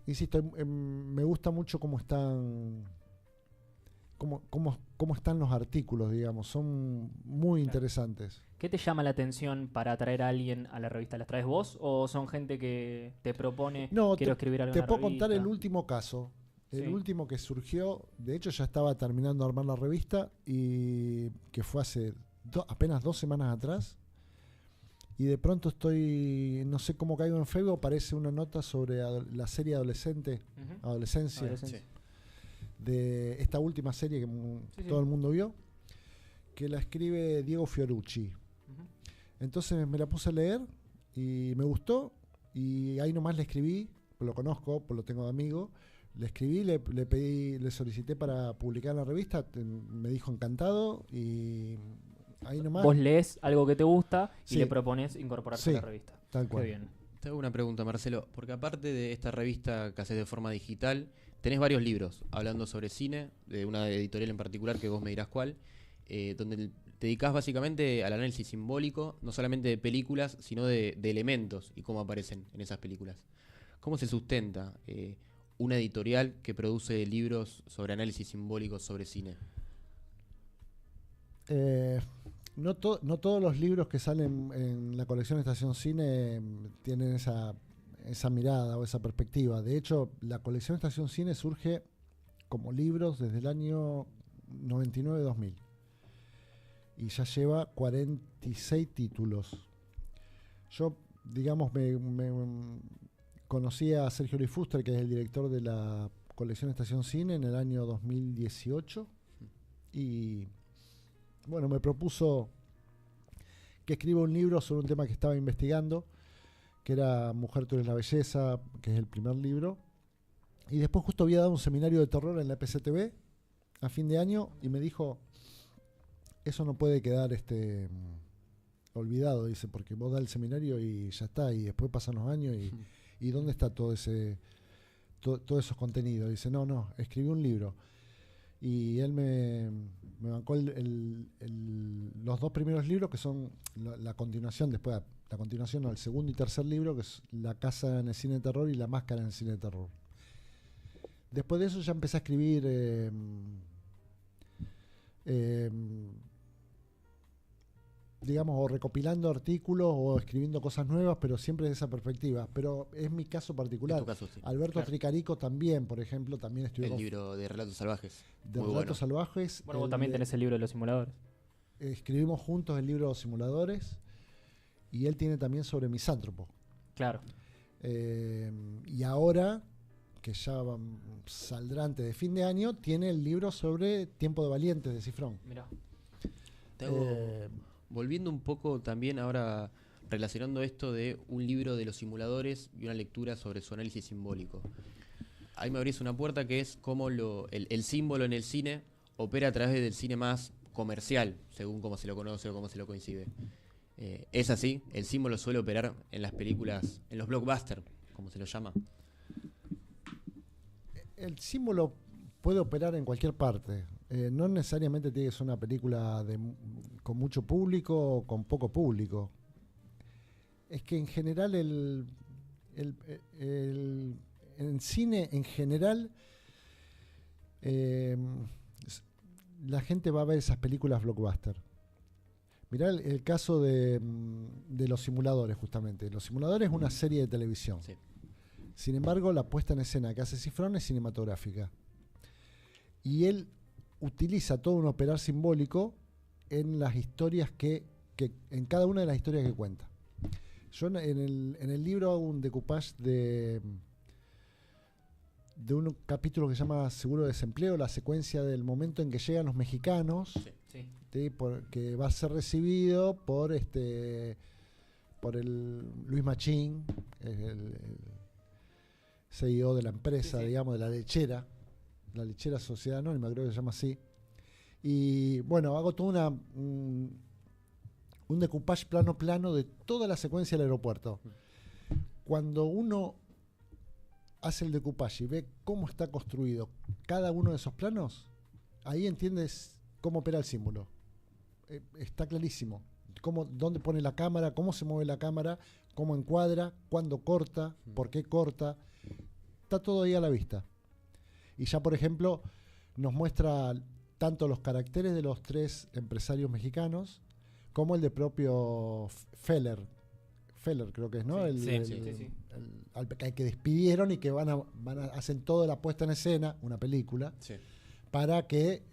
insisto, me gusta mucho cómo están cómo están los artículos, digamos, son muy interesantes. ¿Qué te llama la atención para atraer a alguien a la revista? ¿Las traes vos o son gente que te propone No, quiero escribir algo te en la puedo contar revista? el último caso. El Sí. último que surgió, de hecho ya estaba terminando de armar la revista y que fue hace apenas 2 semanas atrás. Y de pronto no sé cómo caigo en Facebook, aparece una nota sobre la serie adolescencia, Adolescencia. Sí. de esta última serie que Sí. todo el mundo vio, que la escribe Diego Fiorucci. Ujú. Entonces me la puse a leer y me gustó y ahí nomás le escribí, pues lo conozco, pues lo tengo de amigo, le escribí, le pedí, le solicité para publicar en la revista, me dijo encantado y ahí nomás. Vos lees algo que te gusta y Sí. le propones incorporarse Sí, a la revista. tal Qué cual. bien. Te hago una pregunta, Marcelo, porque aparte de esta revista que haces de forma digital, tenés varios libros hablando sobre cine, de una editorial en particular que vos me dirás cuál, donde te dedicás básicamente al análisis simbólico, no solamente de películas, sino de elementos y cómo aparecen en esas películas. ¿Cómo se sustenta una editorial que produce libros sobre análisis simbólico sobre cine? No todos los libros que salen en la colección Estación Cine tienen esa mirada o esa perspectiva. De hecho, la colección Estación Cine surge como libros desde el año 99-2000 y ya lleva 46 títulos. Yo, digamos, me conocí a Sergio Luis Fuster, que es el director de la colección Estación Cine, en el año 2018 y bueno, me propuso que escriba un libro sobre un tema que estaba investigando, que era Mujer, tú eres la belleza, que es el primer libro. Y después justo había dado un seminario de terror en la PCTV a fin de año y me dijo, eso no puede quedar olvidado, dice, porque vos das el seminario y ya está, y después pasan los años y ¿dónde está todos esos contenidos? Dice, no, escribí un libro. Y él me bancó los 2 primeros libros, que son la continuación, después la continuación, no, el segundo y tercer libro, que es La casa en el cine de terror y La máscara en el cine de terror. Después de eso ya empecé a escribir digamos, o recopilando artículos o escribiendo cosas nuevas, pero siempre de esa perspectiva. Pero es mi caso particular. En tu caso, sí. Alberto Claro. Tricarico también, por ejemplo, también estudió El libro de Relatos Salvajes. de Muy Relatos bueno. Salvajes. Bueno, vos el también de- tenés el libro de los simuladores. Escribimos juntos el libro Simuladores y él tiene también sobre Misántropo. Claro. Y ahora, que ya saldrá antes de fin de año, tiene el libro sobre Tiempo de Valientes de Cifrón. Mirá. Te hago- Eh, Volviendo un poco también ahora, relacionando esto de un libro de los simuladores y una lectura sobre su análisis simbólico. Ahí me abrís una puerta que es cómo el símbolo en el cine opera a través del cine más comercial, según cómo se lo conoce o cómo se lo coincide. ¿Es así? ¿El símbolo suele operar en las películas, en los blockbusters, como se lo llama? el símbolo puede operar en cualquier parte. No necesariamente tiene que ser una película con mucho público o con poco público. Es que en general en cine en general la gente va a ver esas películas blockbuster. Mirá el caso de los simuladores, justamente. Los simuladores es una serie de televisión. Sí. Sin embargo, la puesta en escena que hace Cifrón es cinematográfica. Y él utiliza todo un operar simbólico en las historias en cada una de las historias que cuenta. Yo en el libro hago un decoupage de un capítulo que se llama Seguro de Desempleo, la secuencia del momento en que llegan los mexicanos, Sí. Sí. ¿sí? Que va a ser recibido por por el Luis Machín, el CEO de la empresa, digamos, de la lechera Sociedad Anónima, creo que se llama así. Y bueno, hago todo un decoupage plano de toda la secuencia del aeropuerto. Cuando uno hace el decoupage y ve cómo está construido cada uno de esos planos, ahí entiendes cómo opera el símbolo. Está clarísimo. Dónde pone la cámara, cómo se mueve la cámara, cómo encuadra, cuándo corta, por qué corta. Está todo ahí a la vista. Y ya, por ejemplo, nos muestra tanto los caracteres de los 3 empresarios mexicanos como el de propio Feller. Feller creo que es, ¿no? Sí. Al que despidieron y que hacen toda la puesta en escena, una película, para que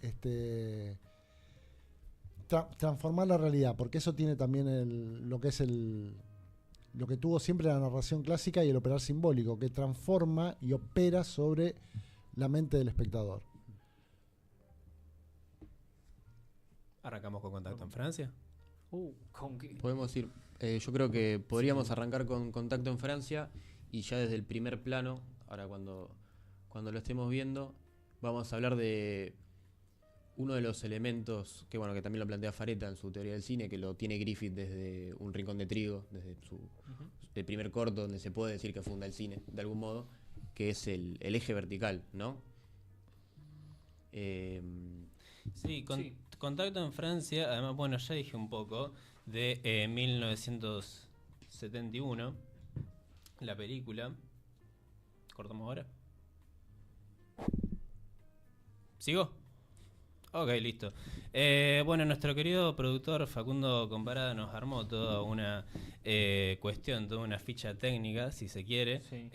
transformar la realidad, porque eso tiene también lo que tuvo siempre la narración clásica y el operar simbólico, que transforma y opera sobre la mente del espectador. ¿Arrancamos con Contacto en Francia? ¿Con qué? Podemos ir. Yo creo que podríamos arrancar con Contacto en Francia y ya desde el primer plano, ahora cuando lo estemos viendo, vamos a hablar de uno de los elementos que también lo plantea Fareta en su teoría del cine, que lo tiene Griffith desde Un Rincón de Trigo, desde el primer corto donde se puede decir que funda el cine, de algún modo, que es el eje vertical, ¿no? Sí, Contacto en Francia, además, ya dije un poco, de 1971, la película. ¿Cortamos ahora? ¿Sigo? Ok, listo. Nuestro querido productor Facundo Comparada nos armó toda una cuestión, toda una ficha técnica, si se quiere. Sí.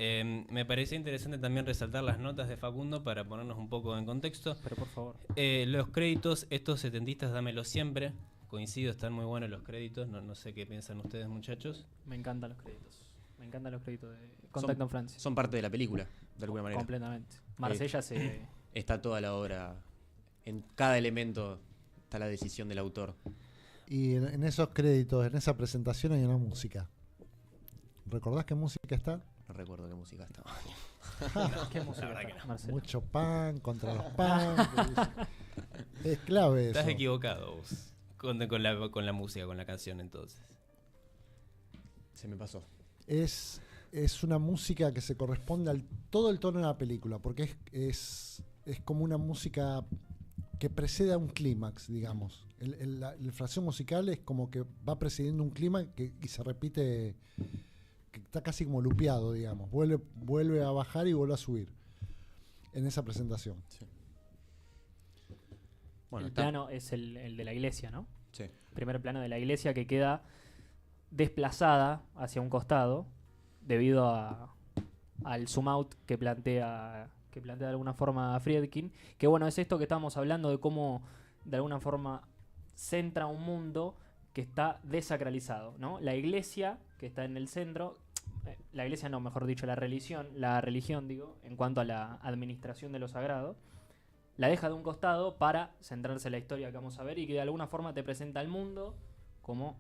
Me parecía interesante también resaltar las notas de Facundo para ponernos un poco en contexto. Pero por favor. Los créditos, estos setentistas, dámelo siempre. Coincido, están muy buenos los créditos. No sé qué piensan ustedes, muchachos. Me encantan los créditos. Me encantan los créditos de Contacto en Francia. Son parte de la película, de alguna manera. Completamente. Marsella está toda la obra. En cada elemento está la decisión del autor. Y en esos créditos, en esa presentación hay una música. ¿Recordás qué música está? No recuerdo qué música estaba. ¿Qué música está, Marcelo? Mucho pan contra los pan. Es clave eso. Estás equivocado vos con la música, con la canción entonces. Se me pasó. Es una música que se corresponde al todo el tono de la película, porque es como una música que precede a un clímax, digamos. La fracción musical es como que va precediendo un clímax y se repite, que está casi como lupeado, digamos. Vuelve a bajar y vuelve a subir en esa presentación. Sí. El plano es el de la iglesia, ¿no? Sí. Primer plano de la iglesia que queda desplazada hacia un costado debido al zoom out que plantea de alguna forma Friedkin, que es esto que estábamos hablando de cómo de alguna forma centra un mundo que está desacralizado, ¿no? La iglesia que está en el centro, la iglesia no, mejor dicho, la religión digo, en cuanto a la administración de lo sagrado, la deja de un costado para centrarse en la historia que vamos a ver y que de alguna forma te presenta al mundo como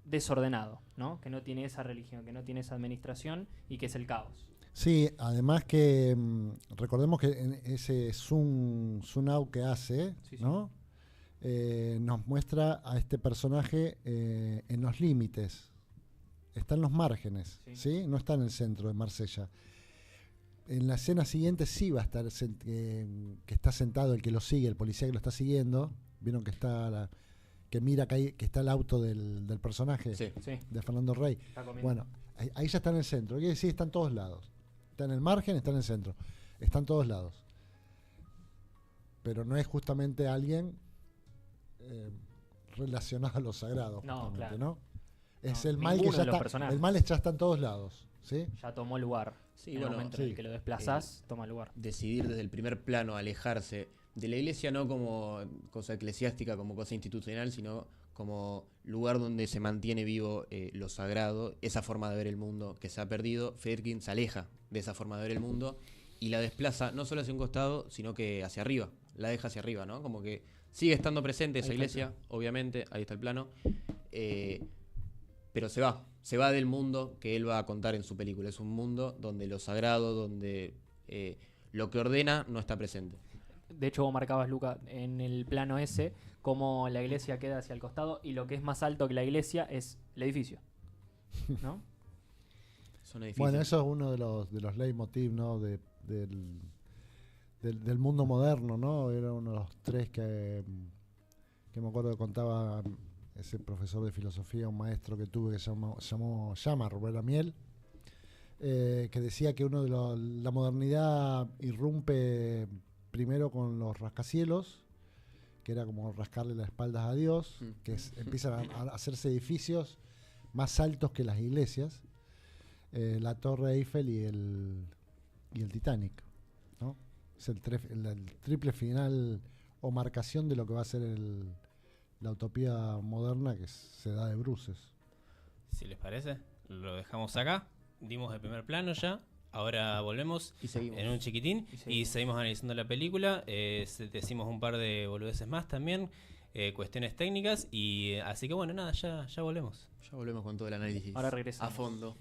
desordenado, ¿no? Que no tiene esa religión, que no tiene esa administración y que es el caos. Sí, además que recordemos que en ese zoom out que hace, ¿no? Nos muestra a este personaje en los límites, está en los márgenes, ¿sí? No está en el centro de Marsella. En la escena siguiente sí va a estar que está sentado el que lo sigue, el policía que lo está siguiendo. Vieron que está que mira que está el auto del personaje, de Fernando Rey. Bueno, ahí ya está en el centro. Quiere decir, está en todos lados. Está en el margen, está en el centro. Está en todos lados. Pero no es justamente alguien relacionado a lo sagrado. No, claro. ¿no? Es el mal que ya está. El mal ya está en todos lados. ¿Sí? Ya tomó lugar. Sí, en el momento en el que lo desplazás, toma lugar. Decidir desde el primer plano alejarse de la iglesia, no como cosa eclesiástica, como cosa institucional, sino como lugar donde se mantiene vivo lo sagrado, esa forma de ver el mundo que se ha perdido. Friedkin se aleja de esa forma de ver el mundo y la desplaza no solo hacia un costado, sino que hacia arriba, la deja hacia arriba, ¿no? Como que sigue estando presente esa iglesia, obviamente, ahí está el plano, pero se va del mundo que él va a contar en su película. Es un mundo donde lo sagrado, donde lo que ordena no está presente. De hecho, vos marcabas, Luca, en el plano ese, cómo la iglesia queda hacia el costado y lo que es más alto que la iglesia es el edificio, ¿no? Son edificios. Bueno, eso es uno de los leitmotiv, ¿no? Del mundo moderno, ¿no? Era uno de los tres que me acuerdo que contaba ese profesor de filosofía, un maestro que tuve que se llama Rubén Amiel, que decía que la modernidad irrumpe primero con los rascacielos, que era como rascarle las espaldas a Dios, que empiezan a hacerse edificios más altos que las iglesias, la Torre Eiffel y el Titanic, ¿no? Es el triple final o marcación de lo que va a ser la utopía moderna que se da de bruces. Si les parece, lo dejamos acá. Dimos el primer plano ya. Ahora volvemos Y seguimos. en un chiquitín y seguimos analizando la película. Decimos un par de boludeces más también, cuestiones técnicas. Y así que bueno, nada, ya volvemos. Ya volvemos con todo el análisis. Ahora regresamos. A fondo.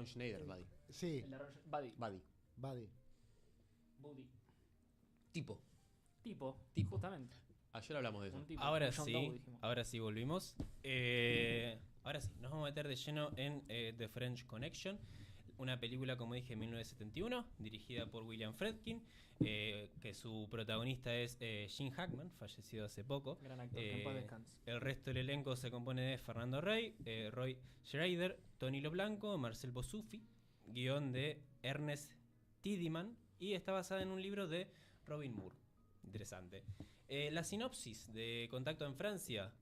Ron Schneider, Buddy. Sí, El de Buddy. Buddy. Buddy. Buddy. Tipo. Tipo, Tipo. justamente. Ayer hablamos de eso. Un tipo. Ahora John sí, Doe, dijimos. ahora sí volvimos. Ahora sí, nos vamos a meter de lleno en The French Connection, una película, como dije, en 1971, dirigida por William Friedkin, que su protagonista es Gene Hackman, fallecido hace poco. Gran actor, que en paz descanse. El resto del elenco se compone de Fernando Rey, Roy Schreider, Tony Loblanco, Marcel Bosufi, guión de Ernest Tidyman, y está basada en un libro de Robin Moore. Interesante. La sinopsis de Contacto en Francia.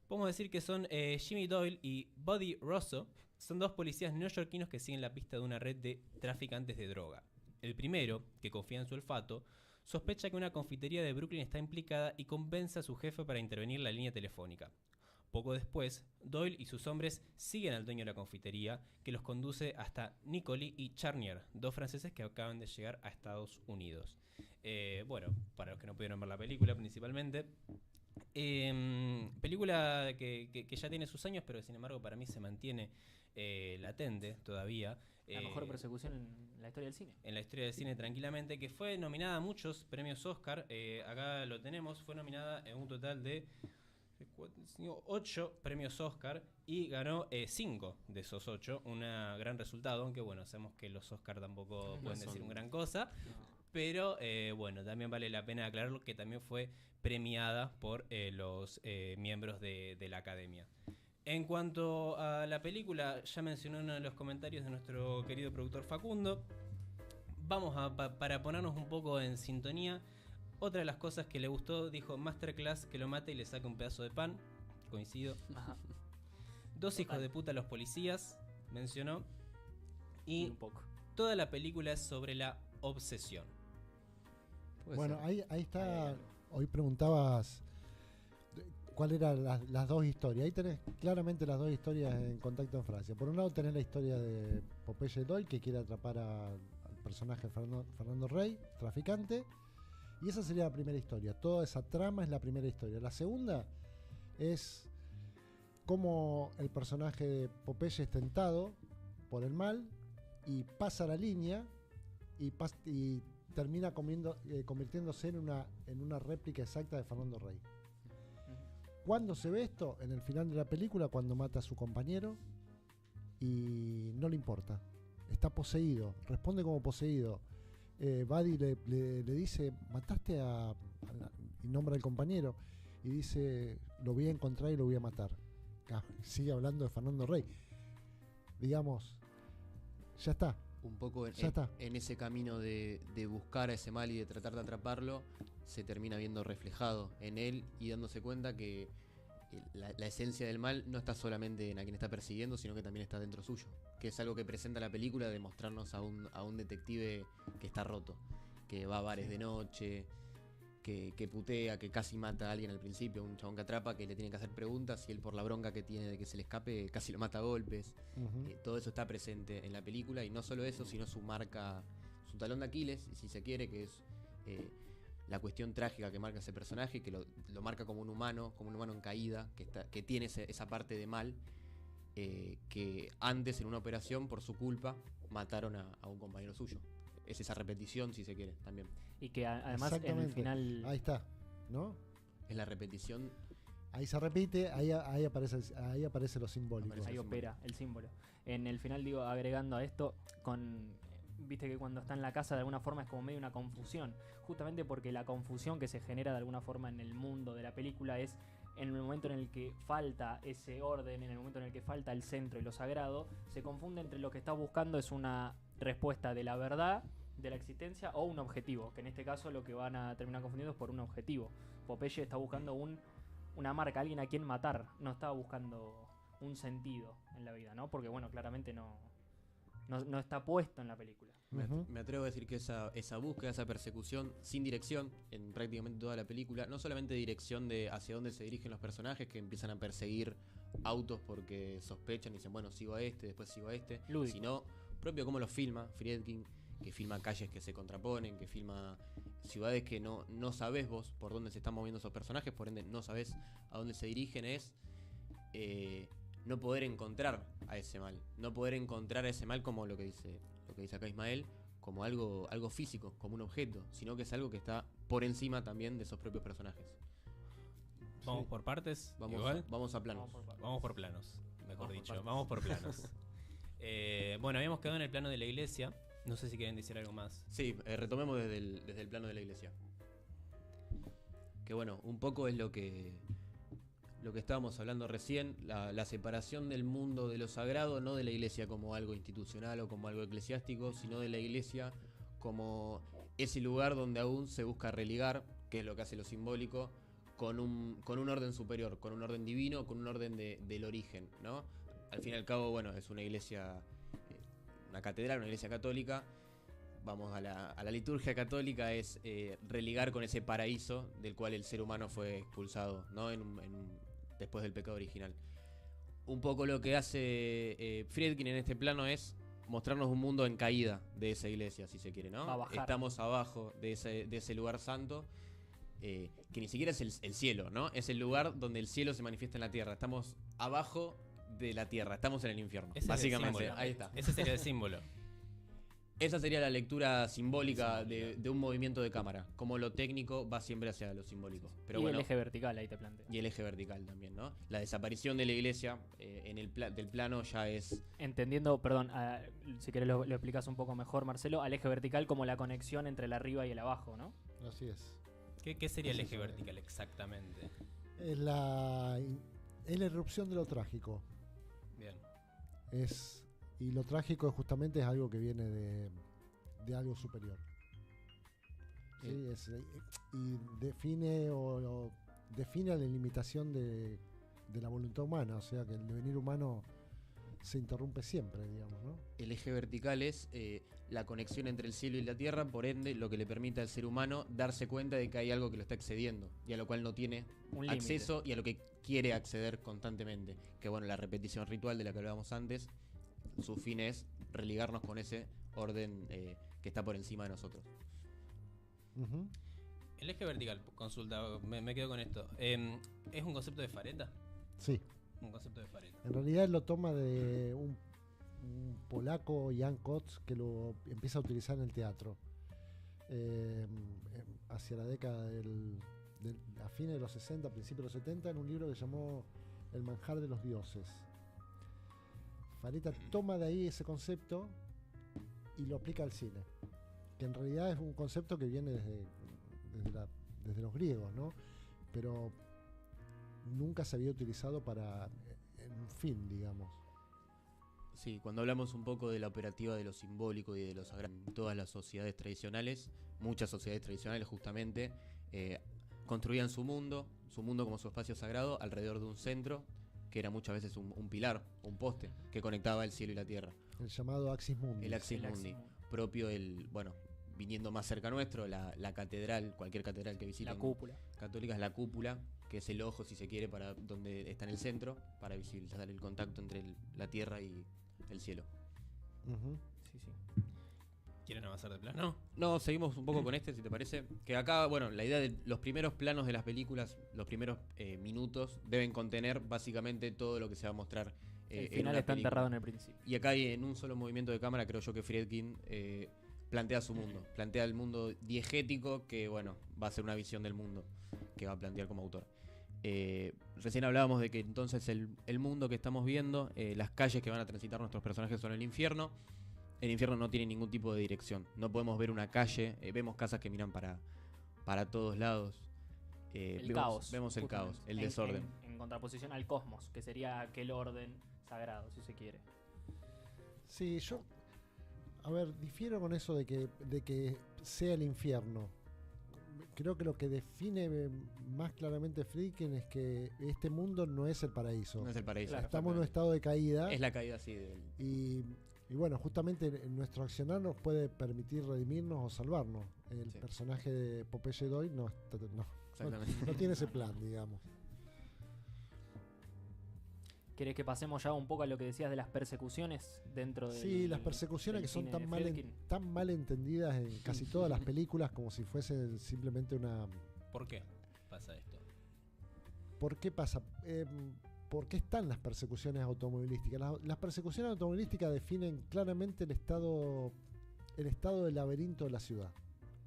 Podemos decir que son Jimmy Doyle y Buddy Rosso. Son dos policías neoyorquinos que siguen la pista de una red de traficantes de droga. El primero, que confía en su olfato, sospecha que una confitería de Brooklyn está implicada y convence a su jefe para intervenir la línea telefónica. Poco después, Doyle y sus hombres siguen al dueño de la confitería, que los conduce hasta Nicoli y Charnier, dos franceses que acaban de llegar a Estados Unidos. Bueno, para los que no pudieron ver la película principalmente, película que ya tiene sus años, pero sin embargo para mí se mantiene latente todavía. La mejor persecución en la historia del cine. En la historia del cine tranquilamente, que fue nominada a muchos premios Oscar. Acá lo tenemos, fue nominada en un total de 8 premios Oscar y ganó 5 de esos 8, un gran resultado, aunque bueno, sabemos que los Oscar tampoco pueden decir una gran cosa. No. Pero bueno, también vale la pena aclararlo que también fue premiada por los miembros de la academia. En cuanto a la película, ya mencionó uno de los comentarios de nuestro querido productor Facundo. Vamos para ponernos un poco en sintonía. Otra de las cosas que le gustó, dijo Masterclass, que lo mate y le saque un pedazo de pan. Coincido. Ajá. Dos hijos de puta a los policías, mencionó. Y Y un poco. toda la película es sobre la obsesión. Puede Bueno, ser. ahí está. Hoy preguntabas cuál eran las dos historias. Ahí tenés claramente las dos historias en Contacto en Francia. Por un lado tenés la historia de Popeye Doyle, que quiere atrapar al personaje Fernando Rey, traficante. Y esa sería la primera historia. Toda esa trama es la primera historia. La segunda es cómo el personaje de Popeye es tentado por el mal y pasa la línea y termina convirtiéndose en una réplica exacta de Fernando Rey. ¿Cuándo se ve esto? En el final de la película, cuando mata a su compañero y no le importa. Está poseído, responde como poseído. Buddy le dice, mataste y nombra al compañero y dice, lo voy a encontrar y lo voy a matar. Sigue hablando de Fernando Rey. Digamos, ya está. Un poco Ya está. en ese camino de buscar a ese mal y de tratar de atraparlo, se termina viendo reflejado en él y dándose cuenta que la esencia del mal no está solamente en a quien está persiguiendo, sino que también está dentro suyo. Que es algo que presenta la película, de mostrarnos a un detective que está roto, que va a bares de noche, que putea, que casi mata a alguien al principio, un chabón que atrapa, que le tiene que hacer preguntas y él, por la bronca que tiene de que se le escape, casi lo mata a golpes. Ujú. Todo eso está presente en la película, y no solo eso, sino su marca, su talón de Aquiles, si se quiere, que es la cuestión trágica que marca ese personaje, que lo marca como un humano en caída, que tiene esa parte de mal, que antes en una operación, por su culpa, mataron a un compañero suyo. Es esa repetición, si se quiere, también. Y que además en el Exactamente. final. Ahí está, ¿no? Es la repetición. Ahí se repite, ahí aparece lo simbólico. Aparece Ahí opera el símbolo. En el final, digo, agregando a esto, viste que cuando está en la casa de alguna forma es como medio una confusión. Justamente porque la confusión que se genera de alguna forma en el mundo de la película es en el momento en el que falta ese orden, en el momento en el que falta el centro y lo sagrado, se confunde entre lo que está buscando es una respuesta de la verdad, de la existencia, o un objetivo. Que en este caso lo que van a terminar confundiendo es por un objetivo. Popeye está buscando una marca, alguien a quien matar. No estaba buscando un sentido en la vida, ¿no? Porque, bueno, claramente no está puesto en la película. Ujú. Me atrevo a decir que esa búsqueda, esa persecución sin dirección en prácticamente toda la película, no solamente dirección de hacia dónde se dirigen los personajes, que empiezan a perseguir autos porque sospechan y dicen, bueno, sigo a este, después sigo a este, Lúdico. sino propio cómo lo filma Friedkin, que filma calles que se contraponen, que filma ciudades que no sabés vos por dónde se están moviendo esos personajes, por ende no sabés a dónde se dirigen. Es no poder encontrar a ese mal. No poder encontrar a ese mal como lo que dice acá Ismael, como algo físico, como un objeto, sino que es algo que está por encima también de esos propios personajes. Vamos por partes, igual. Vamos a planos. Vamos por planos, mejor Vamos por dicho. partes. Vamos por planos. Bueno, habíamos quedado en el plano de la iglesia. No sé si quieren decir algo más. Sí, retomemos desde el plano de la iglesia. Que bueno, un poco es lo que estábamos hablando recién, la separación del mundo de lo sagrado, no de la iglesia como algo institucional o como algo eclesiástico, sino de la iglesia como ese lugar donde aún se busca religar, que es lo que hace lo simbólico, con un orden superior, con un orden divino, con un orden del origen, ¿no? Al fin y al cabo, bueno, es una iglesia, una catedral, una iglesia católica. Vamos a la liturgia católica, es religar con ese paraíso del cual el ser humano fue expulsado, ¿no? Después del pecado original. Un poco lo que hace Friedkin en este plano es mostrarnos un mundo en caída de esa iglesia, si se quiere, ¿no? A bajar. Estamos abajo de ese lugar santo, que ni siquiera es el cielo, ¿no? Es el lugar donde el cielo se manifiesta en la tierra. Estamos abajo de la tierra, estamos en el infierno. Ese es el básicamente, símbolo. ahí está. Ese sería el símbolo. Esa sería la lectura simbólica de un movimiento de cámara. Como lo técnico va siempre hacia lo simbólico. Pero y bueno, el eje vertical ahí te planteo. y el eje vertical también, ¿no? La desaparición de la iglesia del plano ya es... Entendiendo, perdón, si querés lo explicas un poco mejor, Marcelo, al eje vertical como la conexión entre el arriba y el abajo, ¿no? Así es. ¿Qué sería el Sí, eje sí. vertical exactamente? Es la irrupción de lo trágico. Bien. Y lo trágico justamente es algo que viene de algo superior. ¿Sí? Y define la limitación de la voluntad humana, o sea que el devenir humano se interrumpe siempre, digamos, ¿no? El eje vertical es la conexión entre el cielo y la tierra, por ende, lo que le permite al ser humano darse cuenta de que hay algo que lo está excediendo y a lo cual no tiene Un límite. acceso y a lo que quiere acceder constantemente. Que bueno, la repetición ritual de la que hablábamos antes, su fin es religarnos con ese orden que está por encima de nosotros. Ujú. El eje vertical, consulta, me quedo con esto. ¿Es un concepto de Fareta? Sí. Un concepto de Fareta. En realidad él lo toma de un polaco, Jan Kotz, que lo empieza a utilizar en el teatro. Hacia la década a fines de los 60, principios de los 70, en un libro que se llamó El manjar de los dioses. Fareta toma de ahí ese concepto y lo aplica al cine, que en realidad es un concepto que viene desde los griegos, ¿no? Pero nunca se había utilizado en un fin, digamos. Sí, cuando hablamos un poco de la operativa de lo simbólico y de lo sagrado, en todas las sociedades tradicionales, muchas sociedades tradicionales justamente, construían su mundo como su espacio sagrado alrededor de un centro, que era muchas veces un pilar, un poste, que conectaba el cielo y la tierra. El llamado Axis Mundi. El Axis El Axis Mundi, Mundi. propio viniendo más cerca nuestro, la catedral, cualquier catedral que visiten La cúpula. católica es la cúpula, que es el ojo, si se quiere, para donde está en el centro, para visibilizar el contacto entre la tierra y el cielo. Ujú. Sí, sí. ¿Quieren avanzar de plano? No, seguimos un poco con este, si te parece. Que acá, bueno, la idea de los primeros planos de las películas, los primeros minutos, deben contener básicamente todo lo que se va a mostrar El en final una está película. enterrado en el principio. Y acá en un solo movimiento de cámara creo yo que Friedkin plantea su mundo. Plantea el mundo diegético que, bueno, va a ser una visión del mundo que va a plantear como autor. Recién hablábamos de que entonces el mundo que estamos viendo, las calles que van a transitar nuestros personajes son el infierno. El infierno no tiene ningún tipo de dirección. No podemos ver una calle, vemos casas que miran para todos lados. El caos. Vemos el justamente. caos, el desorden. En contraposición al cosmos, que sería aquel orden sagrado, si se quiere. Sí, yo, a ver, difiero con eso de que sea el infierno. Creo que lo que define más claramente Friedkin es que este mundo no es el paraíso. No es el paraíso. Claro. Estamos en un estado de caída. Es la caída así del... Y bueno, justamente nuestro accionar nos puede permitir redimirnos o salvarnos. El Sí. personaje de Popeye Doyle Exactamente. no tiene ese plan, digamos. ¿Querés que pasemos ya un poco a lo que decías de las persecuciones dentro de Sí, las persecuciones que son tan mal entendidas en casi todas las películas como si fuesen simplemente una... ¿Por qué pasa esto? ¿Por qué pasa? por qué están las persecuciones automovilísticas. Las persecuciones automovilísticas definen claramente el estado del laberinto de la ciudad.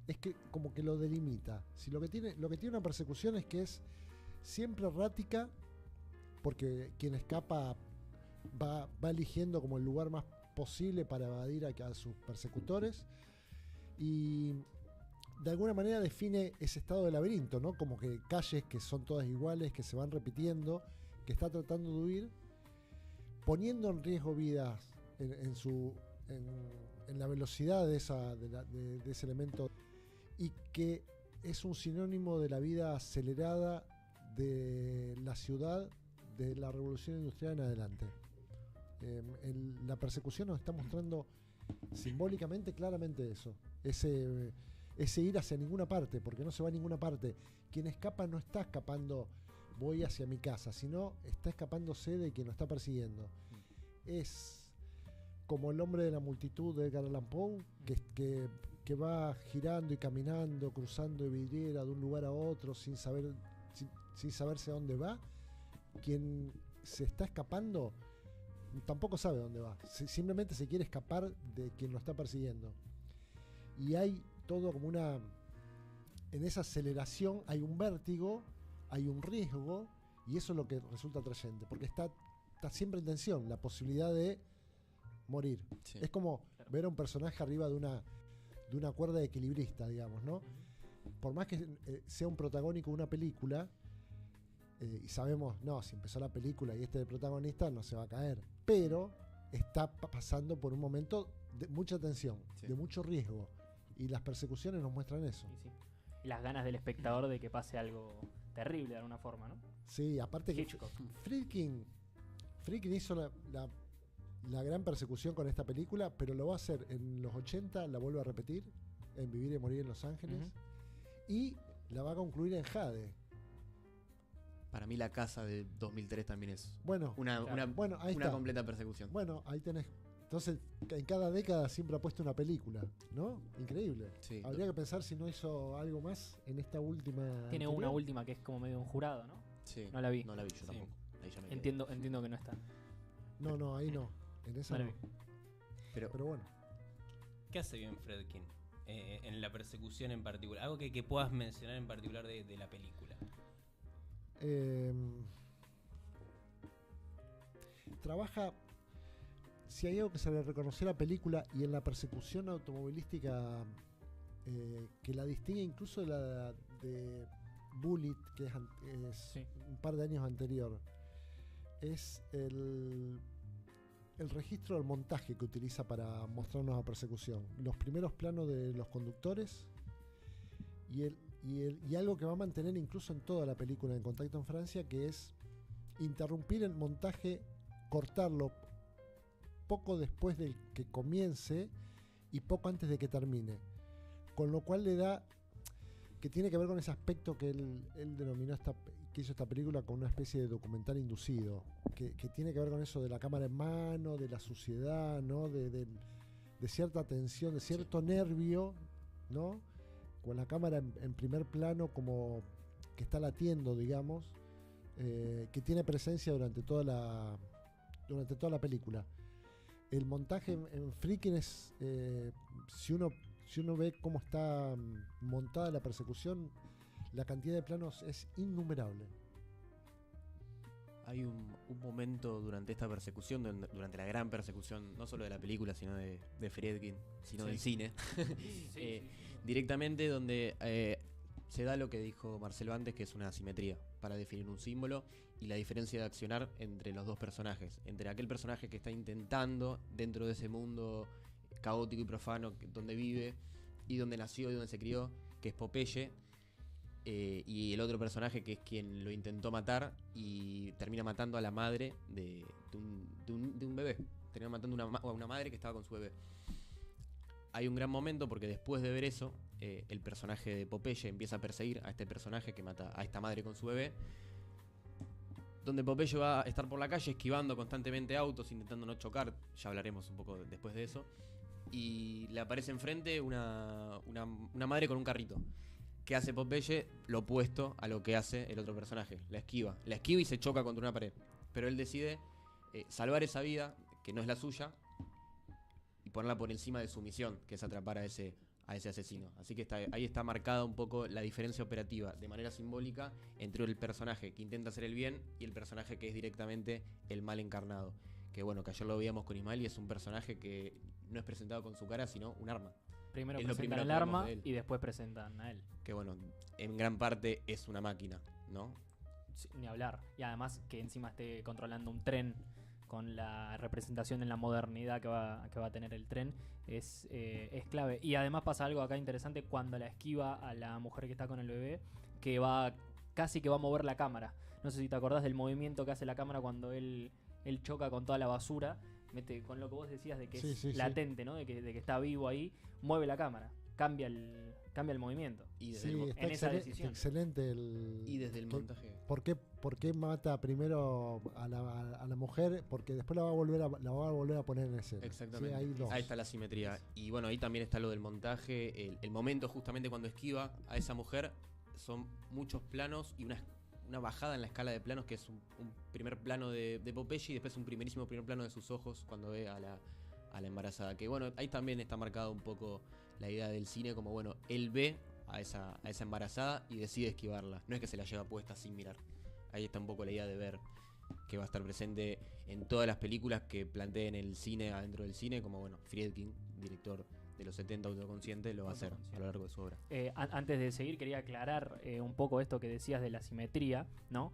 Es que como que lo delimita. Si lo que tiene una persecución es que es siempre errática, porque quien escapa va eligiendo como el lugar más posible para evadir a sus persecutores, y de alguna manera define ese estado de laberinto, ¿no? Como que calles que son todas iguales, que se van repitiendo, que está tratando de huir, poniendo en riesgo vidas en la velocidad de ese elemento, y que es un sinónimo de la vida acelerada de la ciudad de la revolución industrial en adelante. La persecución nos está mostrando simbólicamente claramente eso, ese ir hacia ninguna parte, porque no se va a ninguna parte. Quien escapa no está escapando voy hacia mi casa, sino está escapándose de quien lo está persiguiendo. Es como el hombre de la multitud de Edgar Allan Poe, que va girando y caminando, cruzando de vidriera de un lugar a otro sin saberse a dónde va. Quien se está escapando tampoco sabe dónde va, simplemente se quiere escapar de quien lo está persiguiendo. Y hay todo como en esa aceleración hay un vértigo, hay un riesgo, y eso es lo que resulta atrayente, porque está siempre en tensión la posibilidad de morir. Sí. Es como ver a un personaje arriba de una cuerda de equilibrista, digamos, ¿no? Por más que sea un protagónico de una película, y sabemos, no, si empezó la película y este es el protagonista, no se va a caer. Pero está pasando por un momento de mucha tensión, de mucho riesgo. Y las persecuciones nos muestran eso. Sí. Y las ganas del espectador de que pase algo terrible de alguna forma, ¿no? Sí, aparte que Friedkin hizo la gran persecución con esta película, pero lo va a hacer en los 80, la vuelve a repetir, en Vivir y Morir en Los Ángeles, y la va a concluir en Jade. Para mí La Casa de 2003 también es una completa persecución. Bueno, ahí tenés. Entonces, en cada década siempre ha puesto una película, ¿no? Increíble. Sí, habría que pensar si no hizo algo más en esta última. Tiene anterior. Una última que es como medio un jurado, ¿no? Sí. No la vi. No la vi yo tampoco. Ahí ya me entiendo que no está. No, ahí no. En esa no. Pero bueno. ¿Qué hace bien Friedkin en la persecución en particular? Algo que puedas mencionar en particular de la película. Trabaja, si hay algo que se le reconoció a la película y en la persecución automovilística que la distingue incluso de la de Bullitt, que es un par de años anterior, es el registro del montaje que utiliza para mostrarnos la persecución. Los primeros planos de los conductores y algo que va a mantener incluso en toda la película en Contacto en Francia, que es interrumpir el montaje, cortarlo poco después de que comience y poco antes de que termine, con lo cual le da, que tiene que ver con ese aspecto que él denominó que hizo esta película con una especie de documental inducido, que tiene que ver con eso de la cámara en mano, de la suciedad, ¿no? de cierta tensión, de cierto nervio, ¿no? Con la cámara en primer plano, como que está latiendo, digamos, que tiene presencia durante toda la película. El montaje en Friedkin es, si uno ve cómo está montada la persecución, la cantidad de planos es innumerable. Hay un momento durante esta persecución, durante la gran persecución, no solo de la película, sino de Friedkin, sino del cine, directamente donde se da lo que dijo Marcelo antes, que es una asimetría para definir un símbolo y la diferencia de accionar entre los dos personajes, entre aquel personaje que está intentando dentro de ese mundo caótico y profano donde vive y donde nació y donde se crió, que es Popeye, y el otro personaje que es quien lo intentó matar y termina matando a la madre de un bebé. Termina matando a una madre que estaba con su bebé. Hay un gran momento porque después de ver eso, el personaje de Popeye empieza a perseguir a este personaje que mata a esta madre con su bebé, donde Popeye va a estar por la calle esquivando constantemente autos, intentando no chocar. Ya hablaremos un poco después de eso. Y le aparece enfrente una madre con un carrito. ¿Qué hace Popeye? Lo opuesto a lo que hace el otro personaje. La esquiva y se choca contra una pared. pero él decide salvar esa vida, que no es la suya, y ponerla por encima de su misión, que es atrapar a ese asesino. Así que ahí está marcada un poco la diferencia operativa, de manera simbólica, entre el personaje que intenta hacer el bien y el personaje que es directamente el mal encarnado. Que bueno, que ayer lo veíamos con Ismael y es un personaje que no es presentado con su cara, sino un arma. Primero Es lo presentan primero el que vemos arma de él. y después presentan a él. Que bueno, en gran parte es una máquina, ¿no? Sí, ni hablar. Y además que encima esté controlando un tren con la representación en la modernidad que va a tener el tren es clave. Y además pasa algo acá interesante cuando la esquiva a la mujer que está con el bebé, que casi que va a mover la cámara. No sé si te acordás del movimiento que hace la cámara cuando él choca con toda la basura. Con lo que vos decías de que es latente, ¿no? De que está vivo ahí, mueve la cámara, cambia el movimiento. Y desde Sí, está en esa decisión. excelente y desde el montaje. ¿Por qué mata primero a la mujer? Porque después la va a volver a poner en escena. Exactamente. Sí, hay dos. Ahí está la simetría. Y bueno, ahí también está lo del montaje. El momento justamente cuando esquiva a esa mujer son muchos planos y una bajada en la escala de planos, que es un primer plano de Popeye y después un primerísimo primer plano de sus ojos cuando ve a la embarazada. Que bueno, ahí también está marcado un poco la idea del cine, como bueno, él ve a esa embarazada y decide esquivarla. No es que se la lleva puesta sin mirar. Ahí está un poco la idea de ver, que va a estar presente en todas las películas que planteen el cine adentro del cine, como bueno, Friedkin, director de los 70 autoconsciente, lo va a hacer a lo largo de su obra. Antes de seguir, quería aclarar un poco esto que decías de la simetría, ¿no?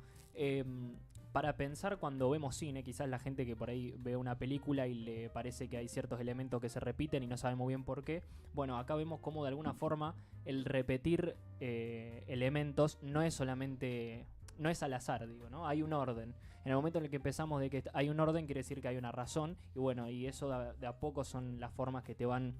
Para pensar cuando vemos cine, quizás la gente que por ahí ve una película y le parece que hay ciertos elementos que se repiten y no sabe muy bien por qué. Bueno, acá vemos cómo de alguna forma el repetir elementos no es solamente... No es al azar, digo, ¿no? Hay un orden. En el momento en el que empezamos de que hay un orden, quiere decir que hay una razón. Y bueno, y eso de a poco son las formas que te van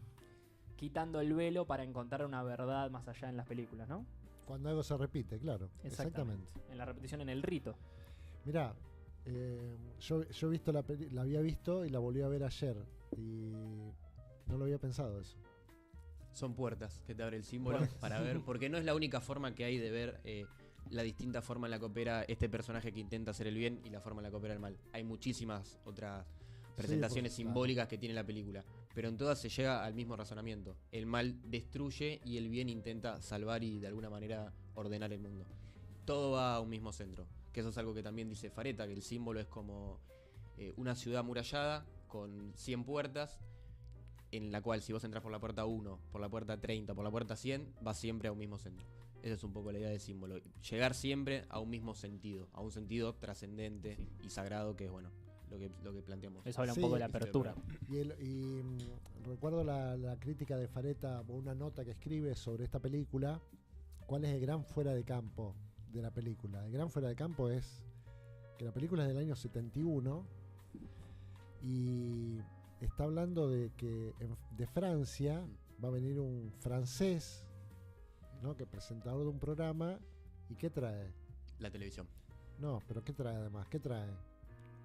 quitando el velo para encontrar una verdad más allá en las películas, ¿no? Cuando algo se repite, claro. Exactamente. En la repetición, en el rito. Mirá, yo he visto la había visto y la volví a ver ayer. Y no lo había pensado eso. Son puertas que te abre el símbolo para ver, porque no es la única forma que hay de ver la distinta forma en la que opera este personaje que intenta hacer el bien y la forma en la que opera el mal. Hay muchísimas otras presentaciones simbólicas que tiene la película, pero en todas se llega al mismo razonamiento. El mal destruye y el bien intenta salvar y de alguna manera ordenar el mundo. Todo va a un mismo centro, que eso es algo que también dice Fareta, que el símbolo es como una ciudad amurallada con 100 puertas, en la cual si vos entras por la puerta 1, por la puerta 30, por la puerta 100, vas siempre a un mismo centro. Esa es un poco la idea del símbolo. Llegar siempre a un mismo sentido, a un sentido trascendente y sagrado, que es bueno, lo que planteamos. Eso habla un poco de la apertura. Recuerdo la crítica de Fareta, o una nota que escribe sobre esta película. ¿Cuál es el gran fuera de campo de la película? El gran fuera de campo es que la película es del año 71 y está hablando de que de Francia va a venir un francés, ¿no? Que es presentador de un programa. ¿Y qué trae? La televisión. No, pero ¿qué trae además? ¿Qué trae?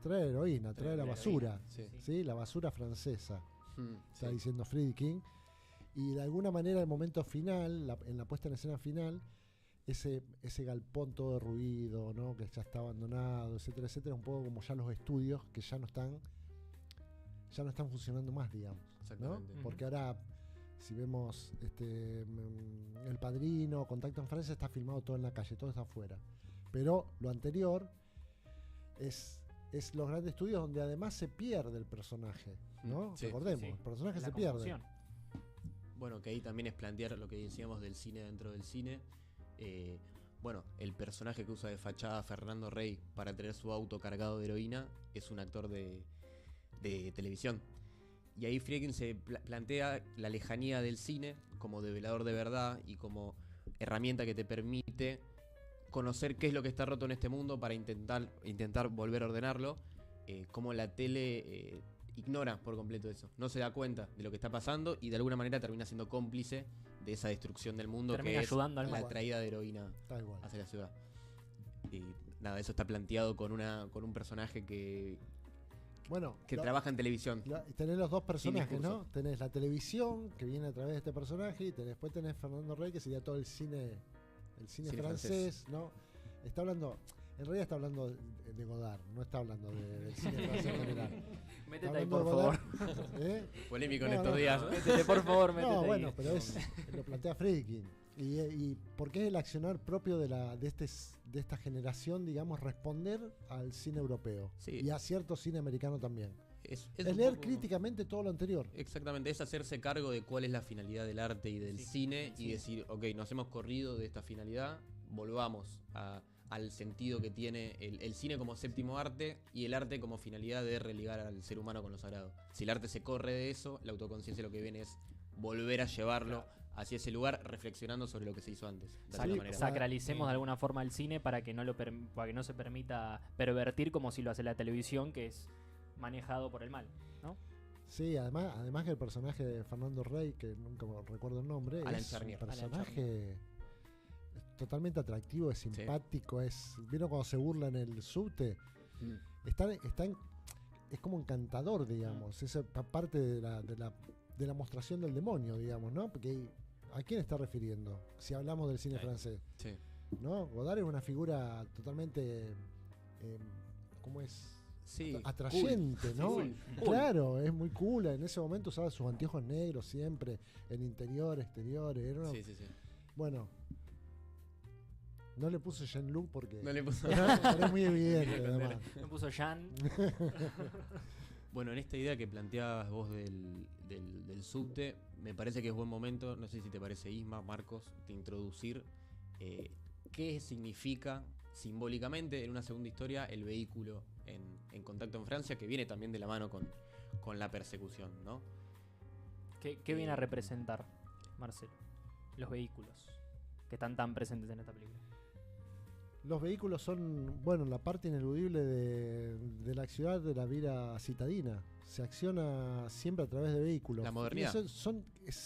Trae heroína, trae la basura. Sí, la basura francesa. Está diciendo Friedkin. Y de alguna manera el momento final, en la puesta en escena final, ese galpón todo derruido, ¿no? Que ya está abandonado, etcétera, etcétera, un poco como ya los estudios que ya no están funcionando más, digamos, ¿no? Porque ahora, si vemos El Padrino, Contacto en Francia, está filmado todo en la calle, todo está afuera. Pero lo anterior es los grandes estudios donde además se pierde el personaje, ¿no? Recordemos, el personaje se pierde. Bueno, que ahí también es plantear lo que decíamos del cine dentro del cine. Bueno, el personaje que usa de fachada Fernando Rey para tener su auto cargado de heroína es un actor de televisión. Y ahí Friedkin se plantea la lejanía del cine como develador de verdad y como herramienta que te permite conocer qué es lo que está roto en este mundo para intentar volver a ordenarlo. Como la tele ignora por completo eso, no se da cuenta de lo que está pasando y de alguna manera termina siendo cómplice de esa destrucción del mundo, termina que ayudando es la traída de heroína hacia la ciudad. Y nada, eso está planteado con un personaje que trabaja en televisión. Tenés los dos personajes, ¿no? Tenés la televisión que viene a través de este personaje y después tenés Fernando Rey, que sería todo el cine francés, ¿no? Está hablando. En realidad está hablando de Godard, no está hablando del cine francés en general. Métete Está ahí, hablando por de favor. Godard, ¿eh? Polémico en No, estos no. días. Métete, por favor, métete No, ahí. bueno, pero lo plantea Friedkin. Y porque es el accionar propio de esta generación, digamos, responder al cine europeo. Sí. Y a cierto cine americano también. Es Es un leer poco- críticamente todo lo anterior. Exactamente, es hacerse cargo de cuál es la finalidad del arte y del Sí, cine sí. y decir, ok, nos hemos corrido de esta finalidad, volvamos al sentido que tiene el cine como séptimo arte y el arte como finalidad de religar al ser humano con lo sagrado. Si el arte se corre de eso, la autoconciencia lo que viene es volver a llevarlo hacia ese lugar reflexionando sobre lo que se hizo antes. De alguna manera. Sacralicemos de alguna forma el cine para que para que no se permita pervertir como si lo hace la televisión, que es manejado por el mal, ¿no? Sí, además que el personaje de Fernando Rey, que nunca me recuerdo el nombre, Alan es Charnier. un personaje totalmente atractivo, es simpático, ¿vieron cuando se burla en el subte? Es como encantador, digamos, esa parte de la mostración del demonio, digamos, ¿no? Porque ¿a quién está refiriendo? Si hablamos del cine francés, Sí. ¿no? Godard es una figura totalmente, ¿cómo es? Sí, Atrayente, cool. ¿no? Cool. Claro, es muy cool. En ese momento usaba sus anteojos negros siempre, en interior, exteriores. Era una- Sí. Bueno, no le puse Jean-Luc porque No le puso- pero es muy evidente. además. Me puso Jan. Bueno, en esta idea que planteabas vos del subte, me parece que es buen momento, no sé si te parece, Isma, Marcos, de introducir qué significa simbólicamente en una segunda historia el vehículo en Contacto en Francia, que viene también de la mano con la persecución, ¿no? ¿Qué viene a representar, Marcelo? Los vehículos que están tan presentes en esta película. Los vehículos son, bueno, la parte ineludible de la ciudad de la vida citadina. Se acciona siempre a través de vehículos. La modernidad.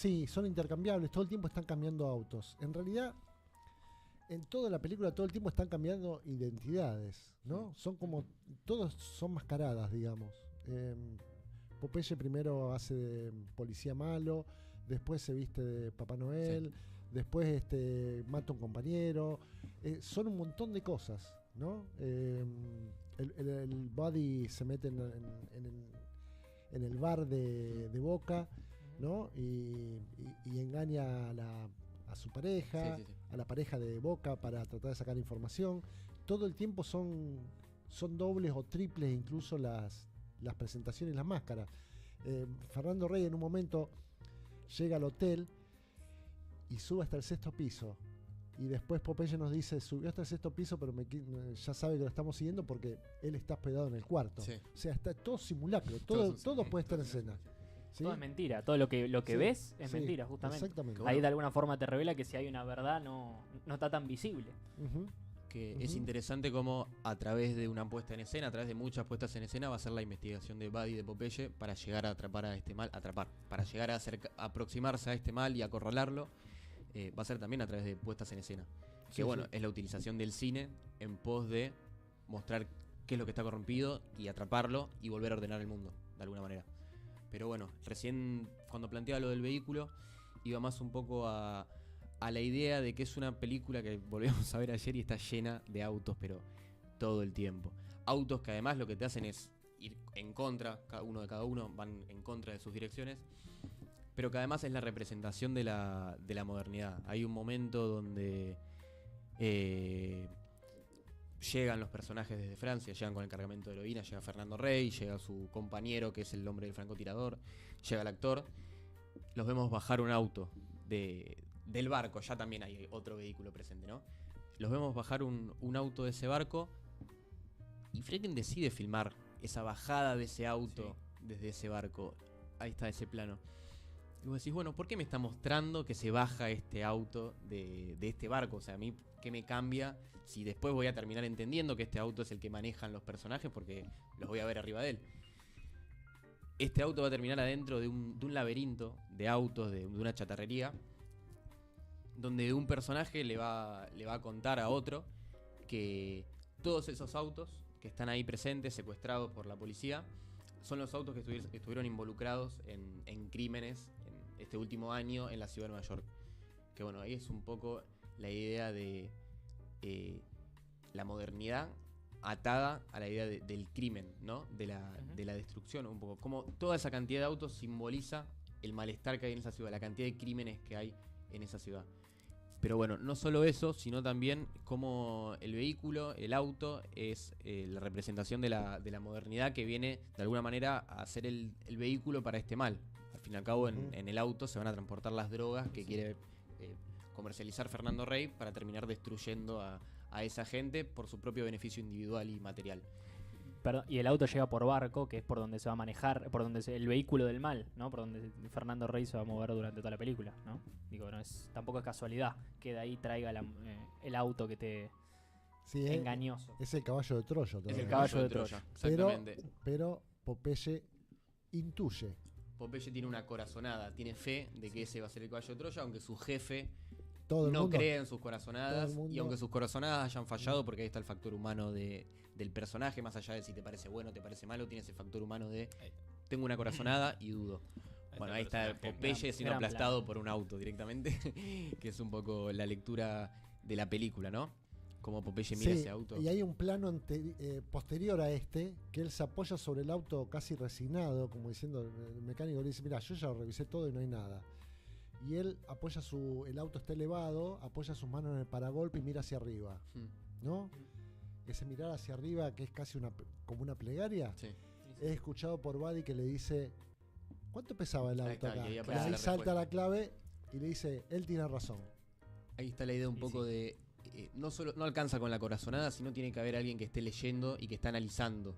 Y son intercambiables, todo el tiempo están cambiando autos. En realidad, en toda la película todo el tiempo están cambiando identidades, ¿no? Son como, todos son mascaradas, digamos. Popeye primero hace de policía malo, después se viste de Papá Noel, después mata a un compañero. Son un montón de cosas, ¿no? El Buddy se mete en el bar de Boca, ¿no? Y engaña a su pareja, Sí. a la pareja de Boca para tratar de sacar información. Todo el tiempo son dobles o triples incluso las presentaciones, las máscaras. Fernando Rey en un momento llega al hotel y sube hasta el 6º piso. Y después Popeye nos dice, subió hasta el 6º piso, pero ya sabe que lo estamos siguiendo porque él está hospedado en el cuarto. Sí. O sea, está todo simulacro, todo puede estar en escena. ¿Sí? Todo es mentira, todo lo que Sí, ves es sí, mentira, justamente. Exactamente. Ahí de alguna forma te revela que si hay una verdad no está tan visible. Ujú. Que es interesante cómo a través de una puesta en escena, a través de muchas puestas en escena, va a ser la investigación de Buddy de Popeye para llegar a atrapar a este mal, para llegar a aproximarse a este mal y acorralarlo. Va a ser también a través de puestas en escena. Que Sí, bueno, sí. es la utilización del cine en pos de mostrar qué es lo que está corrompido y atraparlo y volver a ordenar el mundo, de alguna manera. Pero bueno, recién cuando planteaba lo del vehículo, iba más un poco a la idea de que es una película que volvemos a ver ayer y está llena de autos, pero todo el tiempo. Autos que además lo que te hacen es ir en contra, cada uno van en contra de sus direcciones, pero que además es la representación de la modernidad. Hay un momento donde llegan los personajes desde Francia, llegan con el cargamento de heroína, llega Fernando Rey, llega su compañero que es el hombre del francotirador, llega el actor, los vemos bajar un auto del barco, ya también hay otro vehículo presente, ¿no? Los vemos bajar un auto de ese barco y Friedkin decide filmar esa bajada de ese auto desde ese barco. Ahí está ese plano. Y vos decís, bueno, ¿por qué me está mostrando que se baja este auto de este barco? O sea, a mí, ¿qué me cambia? Si después voy a terminar entendiendo que este auto es el que manejan los personajes porque los voy a ver arriba de él. Este auto va a terminar adentro de un laberinto de autos, de una chatarrería, donde un personaje le va a contar a otro que todos esos autos que están ahí presentes, secuestrados por la policía, son los autos que estuvieron involucrados en crímenes en este último año en la ciudad de Nueva York. Que bueno, ahí es un poco la idea de la modernidad atada a la idea del crimen, ¿no? De la destrucción, un poco. Como toda esa cantidad de autos simboliza el malestar que hay en esa ciudad, la cantidad de crímenes que hay en esa ciudad. Pero bueno, no solo eso, sino también cómo el vehículo, el auto, es la representación de la modernidad que viene de alguna manera a ser el vehículo para este mal. Al fin y al cabo, en el auto se van a transportar las drogas que quiere comercializar Fernando Rey para terminar destruyendo a esa gente por su propio beneficio individual y material. Perdón, y el auto llega por barco, que es por donde se va a manejar, por donde el vehículo del mal, ¿no? Por donde Fernando Rey se va a mover durante toda la película, ¿no? Digo, tampoco es casualidad que de ahí traiga el auto que te engañoso. Es el caballo de Troya. Es el caballo de Troya, exactamente. Pero Popeye intuye. Popeye tiene una corazonada, tiene fe de que ese va a ser el caballo de Troya, aunque su jefe no mundo, cree en sus corazonadas, y aunque sus corazonadas hayan fallado, porque ahí está el factor humano del personaje, más allá de si te parece bueno o te parece malo, tienes el factor humano de tengo una corazonada y dudo. Bueno, ahí está Popeye siendo aplastado por un auto directamente, que es un poco la lectura de la película, ¿no? Como Popeye mira ese auto. Y hay un plano posterior a este, que él se apoya sobre el auto casi resignado, como diciendo, el mecánico le dice, mira, yo ya lo revisé todo y no hay nada. Y él apoya el auto está elevado, apoya sus manos en el paragolpe y mira hacia arriba, ¿no? Ese mirar hacia arriba, que es casi como una plegaria, es escuchado por Buddy que le dice, ¿cuánto pesaba el auto acá? Y ahí salta la clave y le dice, él tiene razón. Ahí está la idea un poco de, no alcanza con la corazonada, sino tiene que haber alguien que esté leyendo y que está analizando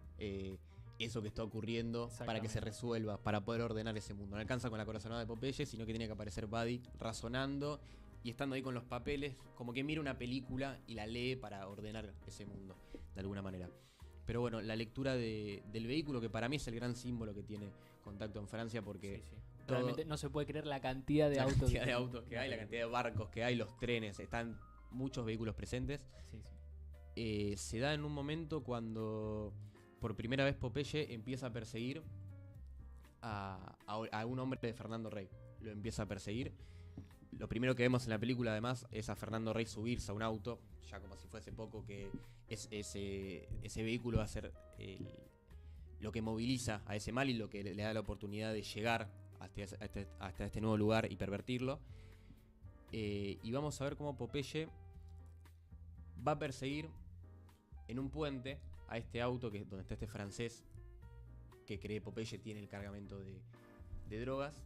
eso que está ocurriendo para que se resuelva, para poder ordenar ese mundo. No alcanza con la corazonada de Popeye, sino que tiene que aparecer Buddy razonando y estando ahí con los papeles, como que mira una película y la lee para ordenar ese mundo, de alguna manera. Pero bueno, la lectura del vehículo, que para mí es el gran símbolo que tiene Contacto en Francia, porque realmente no se puede creer la cantidad de autos que hay, la cantidad de barcos que hay, los trenes, están muchos vehículos presentes. Se da en un momento cuando por primera vez Popeye empieza a perseguir a un hombre de Fernando Rey. Lo empieza a perseguir. Lo primero que vemos en la película, además, es a Fernando Rey subirse a un auto, ya como si fuese poco, que ese vehículo va a ser lo que moviliza a ese mal y lo que le da la oportunidad de llegar hasta este nuevo lugar y pervertirlo. Y vamos a ver cómo Popeye va a perseguir en un puente a este auto donde está este francés que cree Popeye tiene el cargamento de drogas,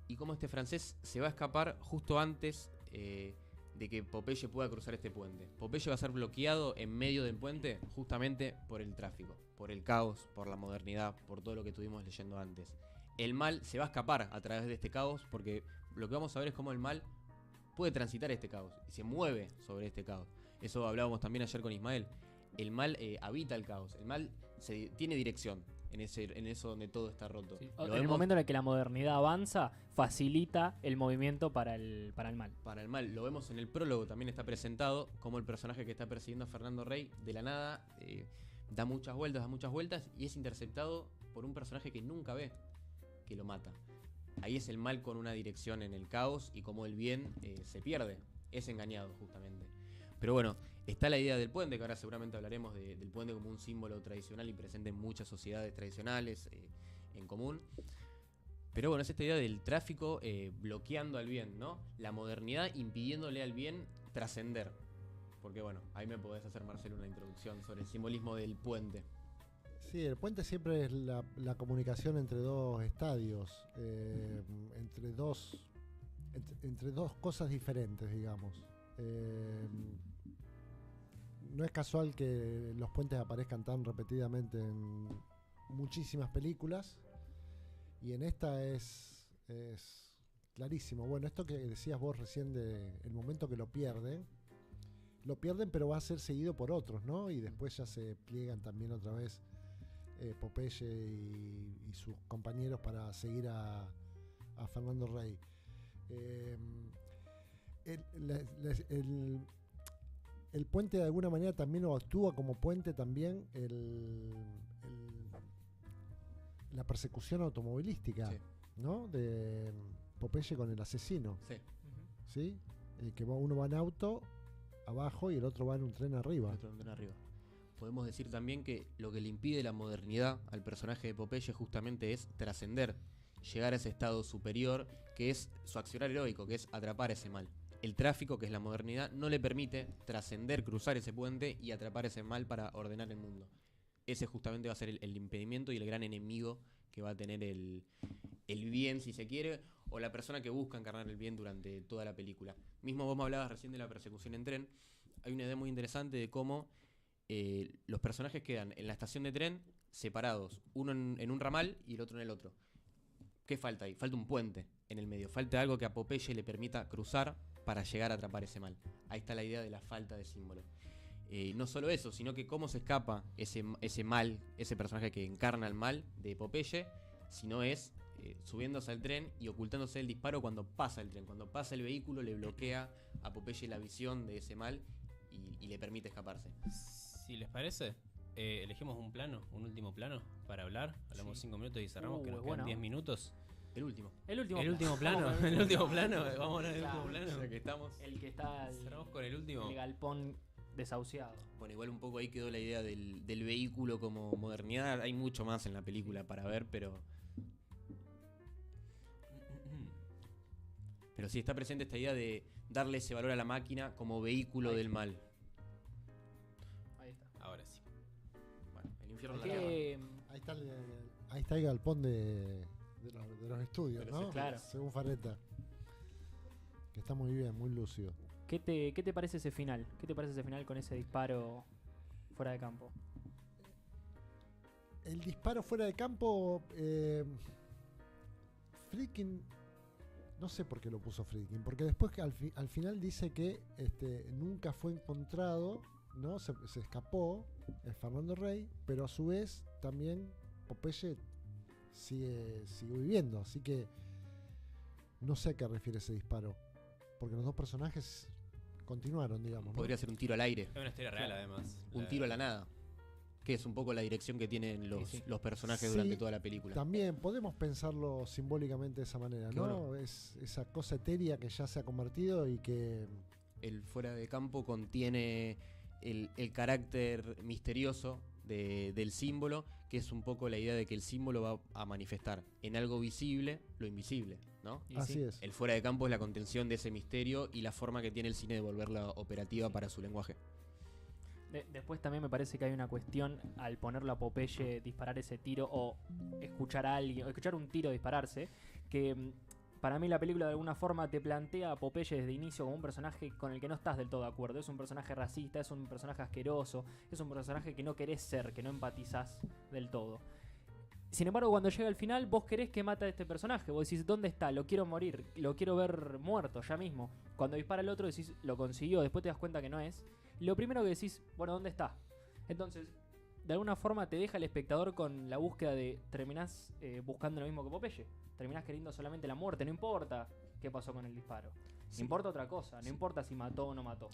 y cómo este francés se va a escapar justo antes de que Popeye pueda cruzar este puente. Popeye va a ser bloqueado en medio del puente justamente por el tráfico, por el caos, por la modernidad, por todo lo que estuvimos leyendo antes. El mal se va a escapar a través de este caos, porque lo que vamos a ver es cómo el mal puede transitar este caos y se mueve sobre este caos. Eso hablábamos también ayer con Ismael. El mal habita el caos, el mal tiene dirección en eso donde todo está roto. En el momento en el que la modernidad avanza, facilita el movimiento para el mal. Para el mal, lo vemos en el prólogo, también está presentado como el personaje que está persiguiendo a Fernando Rey de la nada da muchas vueltas y es interceptado por un personaje que nunca ve, que lo mata. Ahí es el mal con una dirección en el caos y como el bien se pierde, es engañado justamente. Pero bueno, está la idea del puente, que ahora seguramente hablaremos del puente como un símbolo tradicional y presente en muchas sociedades tradicionales en común. Pero bueno, es esta idea del tráfico bloqueando al bien, ¿no? La modernidad impidiéndole al bien trascender. Porque bueno, ahí me podés hacer, Marcelo, una introducción sobre el simbolismo del puente. Sí, el puente siempre es la comunicación entre dos estadios, entre dos cosas diferentes, digamos. No es casual que los puentes aparezcan tan repetidamente en muchísimas películas, y en esta es clarísimo. Bueno, esto que decías vos recién de el momento que lo pierden pero va a ser seguido por otros, ¿no? Y después ya se pliegan también otra vez Popeye y sus compañeros para seguir a Fernando Rey. El puente de alguna manera también actúa como puente también la persecución automovilística, sí, ¿no? De Popeye con el asesino. Sí. ¿Sí? Que uno va en auto abajo y el otro va en un tren arriba. Otro tren arriba. Podemos decir también que lo que le impide la modernidad al personaje de Popeye justamente es trascender, llegar a ese estado superior que es su accionar heroico, que es atrapar ese mal. El tráfico, que es la modernidad, no le permite trascender, cruzar ese puente y atrapar ese mal para ordenar el mundo. Ese justamente va a ser el impedimento y el gran enemigo que va a tener el bien, si se quiere, o la persona que busca encarnar el bien durante toda la película. Mismo vos me hablabas recién de la persecución en tren. Hay una idea muy interesante de cómo los personajes quedan en la estación de tren separados, uno en un ramal y el otro en el otro. ¿Qué falta ahí? Falta un puente en el medio, falta algo que a Popeye le permita cruzar para llegar a atrapar ese mal. Ahí está la idea de la falta de símbolo. No solo eso, sino que cómo se escapa ese mal, ese personaje que encarna el mal de Popeye, sino es subiéndose al tren y ocultándose el disparo cuando pasa el tren. Cuando pasa el vehículo le bloquea a Popeye la visión de ese mal y le permite escaparse. Si les parece, elegimos un plano, un último plano para hablar. Hablamos 5 minutos y cerramos, que nos quedan 10 minutos. El último. El último plano. El último plano. Vamos a ver el último plano. O sea que estamos. El que está Cerramos con el último. el galpón desahuciado. Bueno, igual un poco ahí quedó la idea del vehículo como modernidad. Hay mucho más en la película para ver, pero sí está presente esta idea de darle ese valor a la máquina como vehículo del mal. Ahí está. Ahora sí. Bueno, el infierno ¿Qué- en la tierra. Ahí está el galpón de los estudios, De los ¿no? estudios. Claro. Según Farreta. Que está muy bien, muy lúcido. ¿Qué te parece ese final? ¿Qué te parece ese final con ese disparo fuera de campo? El disparo fuera de campo. Friedkin. No sé por qué lo puso Friedkin. Porque después que al final dice que nunca fue encontrado, ¿no? Se escapó Fernando Rey, pero a su vez también Popeye sigue viviendo. Así que no sé a qué refiere ese disparo. Porque los dos personajes continuaron, digamos, ¿no? Podría ser un tiro al aire, Es una historia real, además. un tiro a la nada. Que es un poco la dirección que tienen los personajes Sí, durante toda la película. También podemos pensarlo simbólicamente de esa manera, Qué ¿no? bueno. Es esa cosa etérea que ya se ha convertido y que El fuera de campo contiene el carácter misterioso del símbolo, que es un poco la idea de que el símbolo va a manifestar en algo visible lo invisible, ¿no? Y así sí, es. El fuera de campo es la contención de ese misterio y la forma que tiene el cine de volverla operativa para su lenguaje. Después también me parece que hay una cuestión al ponerlo a Popeye disparar ese tiro o escuchar a alguien, o escuchar un tiro dispararse, que para mí la película de alguna forma te plantea a Popeye desde inicio como un personaje con el que no estás del todo de acuerdo. Es un personaje racista, es un personaje asqueroso, es un personaje que no querés ser, que no empatizás del todo. Sin embargo, cuando llega al final, vos querés que mate a este personaje. Vos decís, ¿dónde está? Lo quiero morir, lo quiero ver muerto ya mismo. Cuando dispara el otro decís, lo consiguió, después te das cuenta que no es. Y lo primero que decís, bueno, ¿dónde está? Entonces, de alguna forma te deja el espectador con la búsqueda de terminás buscando lo mismo que Popeye. Terminás queriendo solamente la muerte, no importa qué pasó con el disparo. Sí. No importa otra cosa, no Sí. importa si mató o no mató.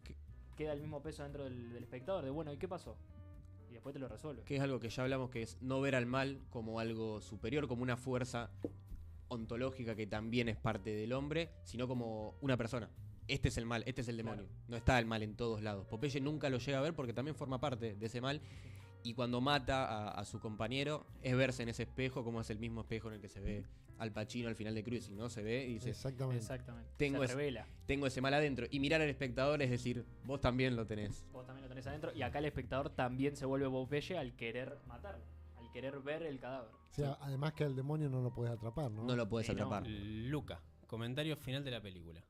¿Qué? Queda el mismo peso dentro del espectador de, bueno, ¿y qué pasó? Y después te lo resuelve. Que es algo que ya hablamos, que es no ver al mal como algo superior, como una fuerza ontológica que también es parte del hombre, sino como una persona. Este es el mal, este es el demonio. Claro. No está el mal en todos lados. Popeye nunca lo llega a ver porque también forma parte de ese mal. Y cuando mata a su compañero, es verse en ese espejo, como es el mismo espejo en el que se ve Al Pacino al final de Cruising, ¿no? Se ve y dice, Exactamente. Exactamente. Tengo Se ese- revela. tengo ese mal adentro. Y mirar al espectador es decir, vos también lo tenés. Vos también lo tenés adentro. Y acá el espectador también se vuelve Popeye al querer matarlo. Al querer ver el cadáver. O sea, además que al demonio no lo puedes atrapar, ¿no? No lo puedes Sí, no. atrapar. Luca, comentario final de la película.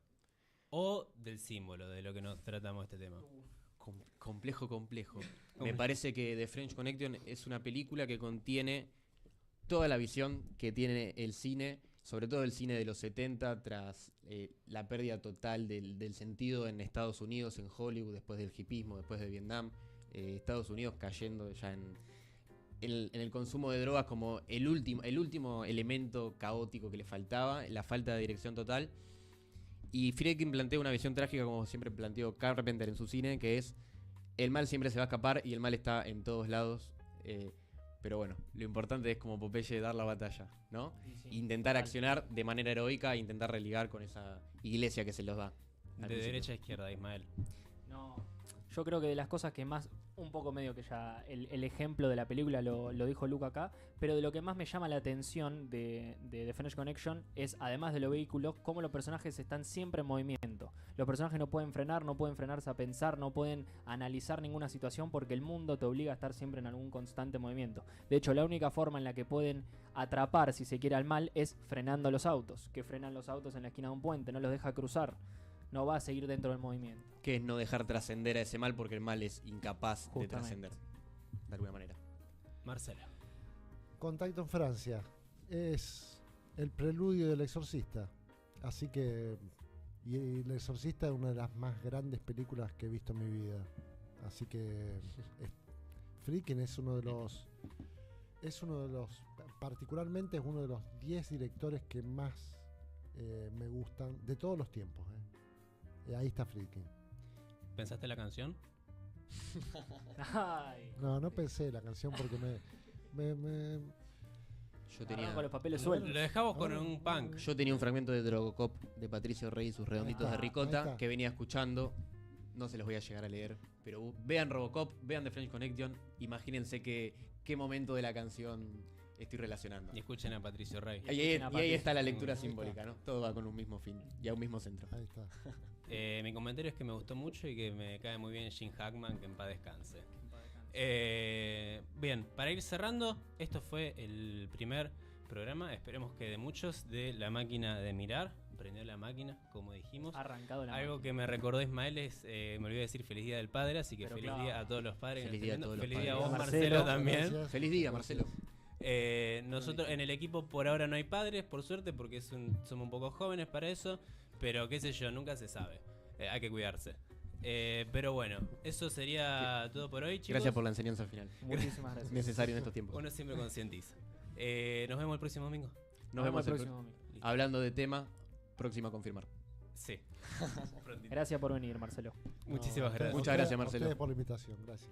O del símbolo de lo que nos tratamos este tema. Complejo. Me parece que The French Connection es una película que contiene toda la visión que tiene el cine, sobre todo el cine de los 70, tras la pérdida total del sentido en Estados Unidos, en Hollywood, después del hipismo, después de Vietnam. Estados Unidos cayendo ya en el consumo de drogas como el último elemento caótico que le faltaba, la falta de dirección total. Y Friedkin plantea una visión trágica, como siempre planteó Carpenter en su cine, que es el mal siempre se va a escapar y el mal está en todos lados. Pero bueno, lo importante es como Popeye dar la batalla, ¿no? Sí, Intentar total. accionar de manera heroica e intentar religar con esa iglesia que se los da. al De principio. derecha a izquierda, Ismael. No, yo creo que de las cosas que más, un poco medio que ya el ejemplo de la película lo dijo Luca acá, pero de lo que más me llama la atención de The French Connection es, además de los vehículos, cómo los personajes están siempre en movimiento. Los personajes no pueden frenar, no pueden frenarse a pensar, no pueden analizar ninguna situación porque el mundo te obliga a estar siempre en algún constante movimiento. De hecho, la única forma en la que pueden atrapar, si se quiere, al mal es frenando los autos, que frenan los autos en la esquina de un puente, no los deja cruzar. No va a seguir dentro del movimiento. Que es no dejar trascender a ese mal porque el mal es incapaz de Justamente. trascender. De alguna manera. Marcelo. Contacto en Francia. Es el preludio del Exorcista. Así que. Y El Exorcista es una de las más grandes películas que he visto en mi vida. Así que. Friedkin es uno de los. Particularmente es uno de los 10 directores que más me gustan de todos los tiempos. Ahí está Friedkin. ¿Pensaste la canción? Ay, No pensé la canción porque Yo agarran con tenía, los papeles Lo sueltos. dejamos con un punk. yo tenía un fragmento de Drogocop de Patricio Rey y sus redonditos Ahí de está, ahí ricota está. que venía escuchando. No se los voy a llegar a leer. Pero vean Robocop, vean The French Connection. Imagínense qué momento de la canción estoy relacionando. Y escuchen a Patricio Rey. Y ahí escuchen a está Patricio. la lectura Ahí está. simbólica, ¿no? Todo va con un mismo fin y a un mismo centro. Ahí está. Mi comentario es que me gustó mucho y que me cae muy bien Gene Hackman, que en paz descanse. Bien, para ir cerrando, esto fue el primer programa. Esperemos que de muchos de La Máquina de Mirar. Prendió la máquina, como dijimos. Arrancado la Algo máquina. que me recordó Ismael es, me olvidé decir feliz día del padre, así que Pero feliz claro. día a todos los padres. Feliz que día a nos todos estén los viendo. Feliz día a vos, padres. Marcelo, Marcelo, también. Gracias. Feliz día, Marcelo. Nosotros en el equipo por ahora no hay padres, por suerte, porque somos un poco jóvenes para eso, pero qué sé yo, nunca se sabe. Hay que cuidarse. Pero bueno, eso sería todo por hoy, chicos. Gracias por la enseñanza al final. Muchísimas gracias. Necesario en estos tiempos. Uno siempre concientiza. Nos vemos el próximo domingo. Nos vemos el próximo domingo. Listo. Hablando de tema, próximo a confirmar. Sí. Prontito. Gracias por venir, Marcelo. Muchísimas No, gracias. Muchas gracias, a Marcelo. ustedes por la invitación. Gracias.